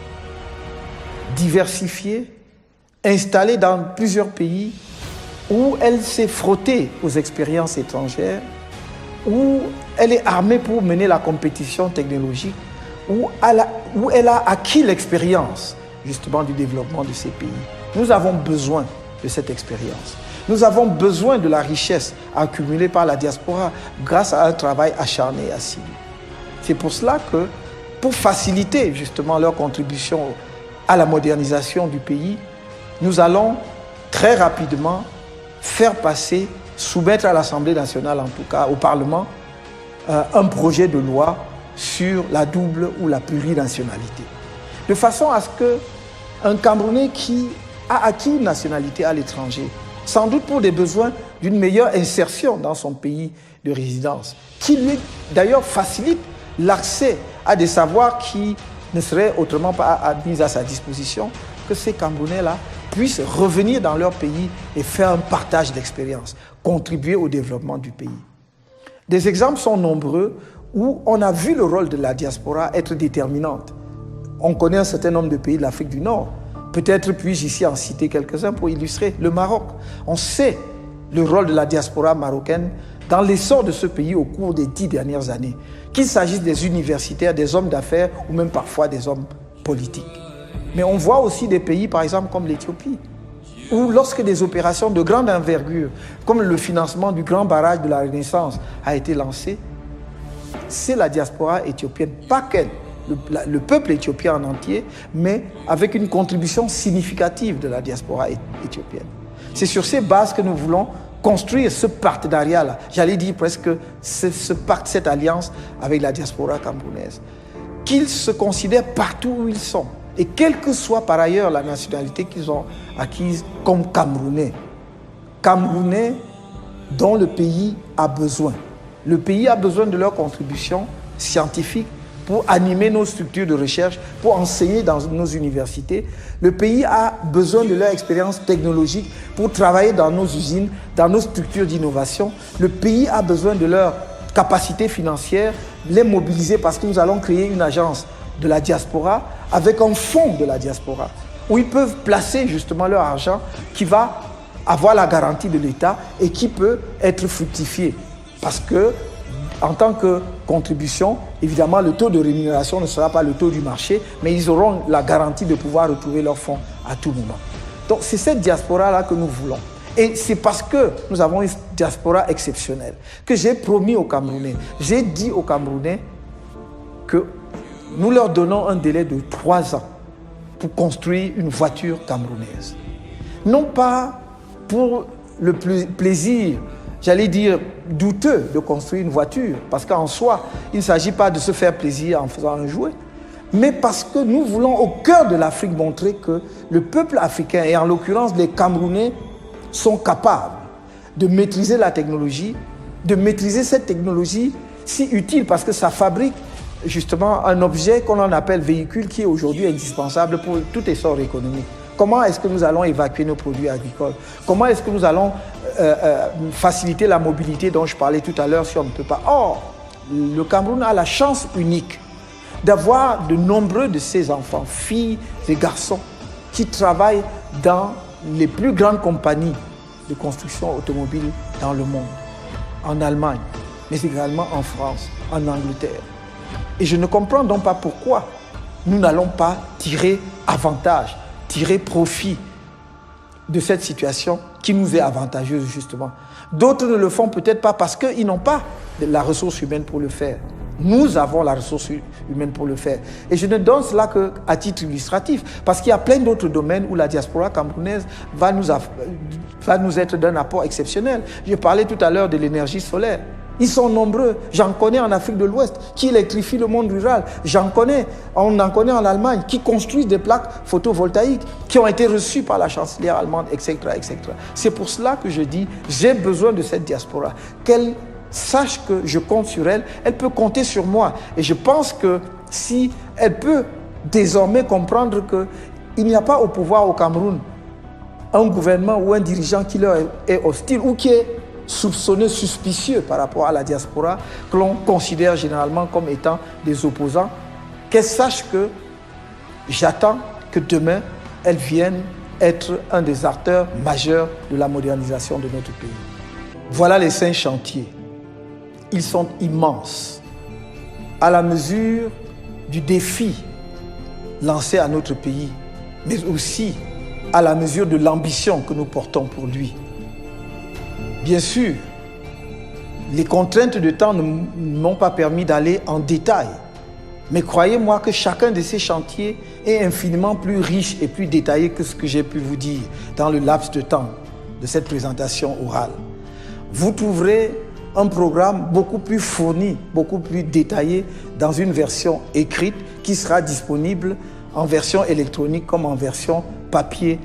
diversifiée, installée dans plusieurs pays, où elle s'est frottée aux expériences étrangères, où elle est armée pour mener la compétition technologique, où elle a acquis l'expérience justement du développement de ces pays. Nous avons besoin de cette expérience. Nous avons besoin de la richesse accumulée par la diaspora grâce à un travail acharné et assidu. C'est pour cela que, pour faciliter justement leur contribution à la modernisation du pays, nous allons très rapidement faire passer, soumettre à l'Assemblée nationale, en tout cas au Parlement, un projet de loi sur la double ou la plurinationalité. De façon à ce que un Camerounais qui a acquis une nationalité à l'étranger, sans doute pour des besoins d'une meilleure insertion dans son pays de résidence, qui lui d'ailleurs facilite l'accès à des savoirs qui ne seraient autrement pas mis à sa disposition, que ces Camerounais-là puissent revenir dans leur pays et faire un partage d'expérience, contribuer au développement du pays. Des exemples sont nombreux où on a vu le rôle de la diaspora être déterminante. On connaît un certain nombre de pays de l'Afrique du Nord. Peut-être puis-je ici en citer quelques-uns pour illustrer le Maroc. On sait le rôle de la diaspora marocaine dans l'essor de ce pays au cours des 10 dernières années, qu'il s'agisse des universitaires, des hommes d'affaires ou même parfois des hommes politiques. Mais on voit aussi des pays, par exemple, comme l'Éthiopie, où lorsque des opérations de grande envergure, comme le financement du grand barrage de la Renaissance a été lancé, c'est la diaspora éthiopienne, pas qu'elle, le peuple éthiopien en entier, mais avec une contribution significative de la diaspora éthiopienne. C'est sur ces bases que nous voulons construire ce partenariat-là, j'allais dire presque ce pacte, cette alliance avec la diaspora camerounaise, qu'ils se considèrent partout où ils sont, et quelle que soit par ailleurs la nationalité qu'ils ont acquise comme Camerounais. Camerounais dont le pays a besoin. Le pays a besoin de leur contribution scientifique pour animer nos structures de recherche, pour enseigner dans nos universités. Le pays a besoin de leur expérience technologique pour travailler dans nos usines, dans nos structures d'innovation. Le pays a besoin de leur capacité financière, les mobiliser parce que nous allons créer une agence de la diaspora avec un fonds de la diaspora où ils peuvent placer justement leur argent qui va avoir la garantie de l'État et qui peut être fructifié. Parce que en tant que contribution, évidemment, le taux de rémunération ne sera pas le taux du marché, mais ils auront la garantie de pouvoir retrouver leurs fonds à tout moment. Donc, c'est cette diaspora-là que nous voulons. Et c'est parce que nous avons une diaspora exceptionnelle que j'ai promis aux Camerounais, j'ai dit aux Camerounais que nous leur donnons un délai de 3 ans pour construire une voiture camerounaise. Non pas pour le plaisir, j'allais dire, douteux de construire une voiture, parce qu'en soi, il ne s'agit pas de se faire plaisir en faisant un jouet, mais parce que nous voulons au cœur de l'Afrique montrer que le peuple africain, et en l'occurrence les Camerounais, sont capables de maîtriser la technologie, de maîtriser cette technologie si utile, parce que ça fabrique justement un objet qu'on appelle véhicule qui est aujourd'hui indispensable pour tout essor économique. Comment est-ce que nous allons évacuer nos produits agricoles? Comment est-ce que nous allons faciliter la mobilité dont je parlais tout à l'heure si on ne peut pas? Or, le Cameroun a la chance unique d'avoir de nombreux de ses enfants, filles et garçons, qui travaillent dans les plus grandes compagnies de construction automobile dans le monde, en Allemagne, mais également en France, en Angleterre. Et je ne comprends donc pas pourquoi nous n'allons pas tirer avantage, tirer profit de cette situation qui nous est avantageuse justement. D'autres ne le font peut-être pas parce qu'ils n'ont pas la ressource humaine pour le faire. Nous avons la ressource humaine pour le faire. Et je ne donne cela qu'à titre illustratif, parce qu'il y a plein d'autres domaines où la diaspora camerounaise va nous être d'un apport exceptionnel. Je parlais tout à l'heure de l'énergie solaire. Ils sont nombreux. J'en connais en Afrique de l'Ouest qui électrifient le monde rural. On en connaît en Allemagne qui construisent des plaques photovoltaïques qui ont été reçues par la chancelière allemande, etc., etc. C'est pour cela que je dis, j'ai besoin de cette diaspora. Qu'elle sache que je compte sur elle, elle peut compter sur moi. Et je pense que si elle peut désormais comprendre qu'il n'y a pas au pouvoir au Cameroun un gouvernement ou un dirigeant qui leur est hostile ou qui est soupçonneux, suspicieux par rapport à la diaspora, que l'on considère généralement comme étant des opposants, qu'elle sache que j'attends que demain, elle vienne être un des acteurs majeurs de la modernisation de notre pays. Voilà les 5 chantiers. Ils sont immenses, à la mesure du défi lancé à notre pays, mais aussi à la mesure de l'ambition que nous portons pour lui. Bien sûr, les contraintes de temps ne m'ont pas permis d'aller en détail, mais croyez-moi que chacun de ces chantiers est infiniment plus riche et plus détaillé que ce que j'ai pu vous dire dans le laps de temps de cette présentation orale. Vous trouverez un programme beaucoup plus fourni, beaucoup plus détaillé dans une version écrite qui sera disponible en version électronique comme en version papier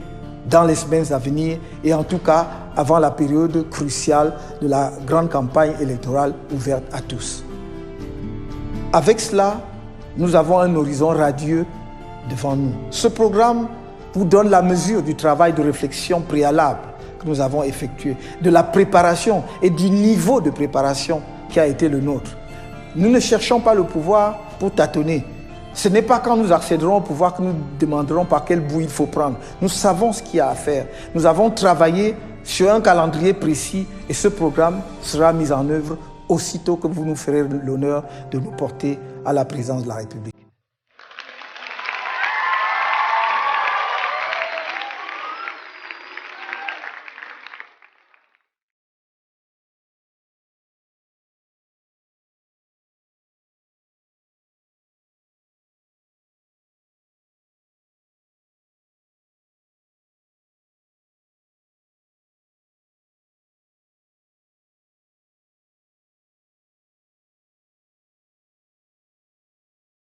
dans les semaines à venir et en tout cas avant la période cruciale de la grande campagne électorale ouverte à tous. Avec cela, nous avons un horizon radieux devant nous. Ce programme vous donne la mesure du travail de réflexion préalable que nous avons effectué, de la préparation et du niveau de préparation qui a été le nôtre. Nous ne cherchons pas le pouvoir pour tâtonner. Ce n'est pas quand nous accéderons au pouvoir que nous demanderons par quel bout il faut prendre. Nous savons ce qu'il y a à faire. Nous avons travaillé sur un calendrier précis et ce programme sera mis en œuvre aussitôt que vous nous ferez l'honneur de nous porter à la présidence de la République.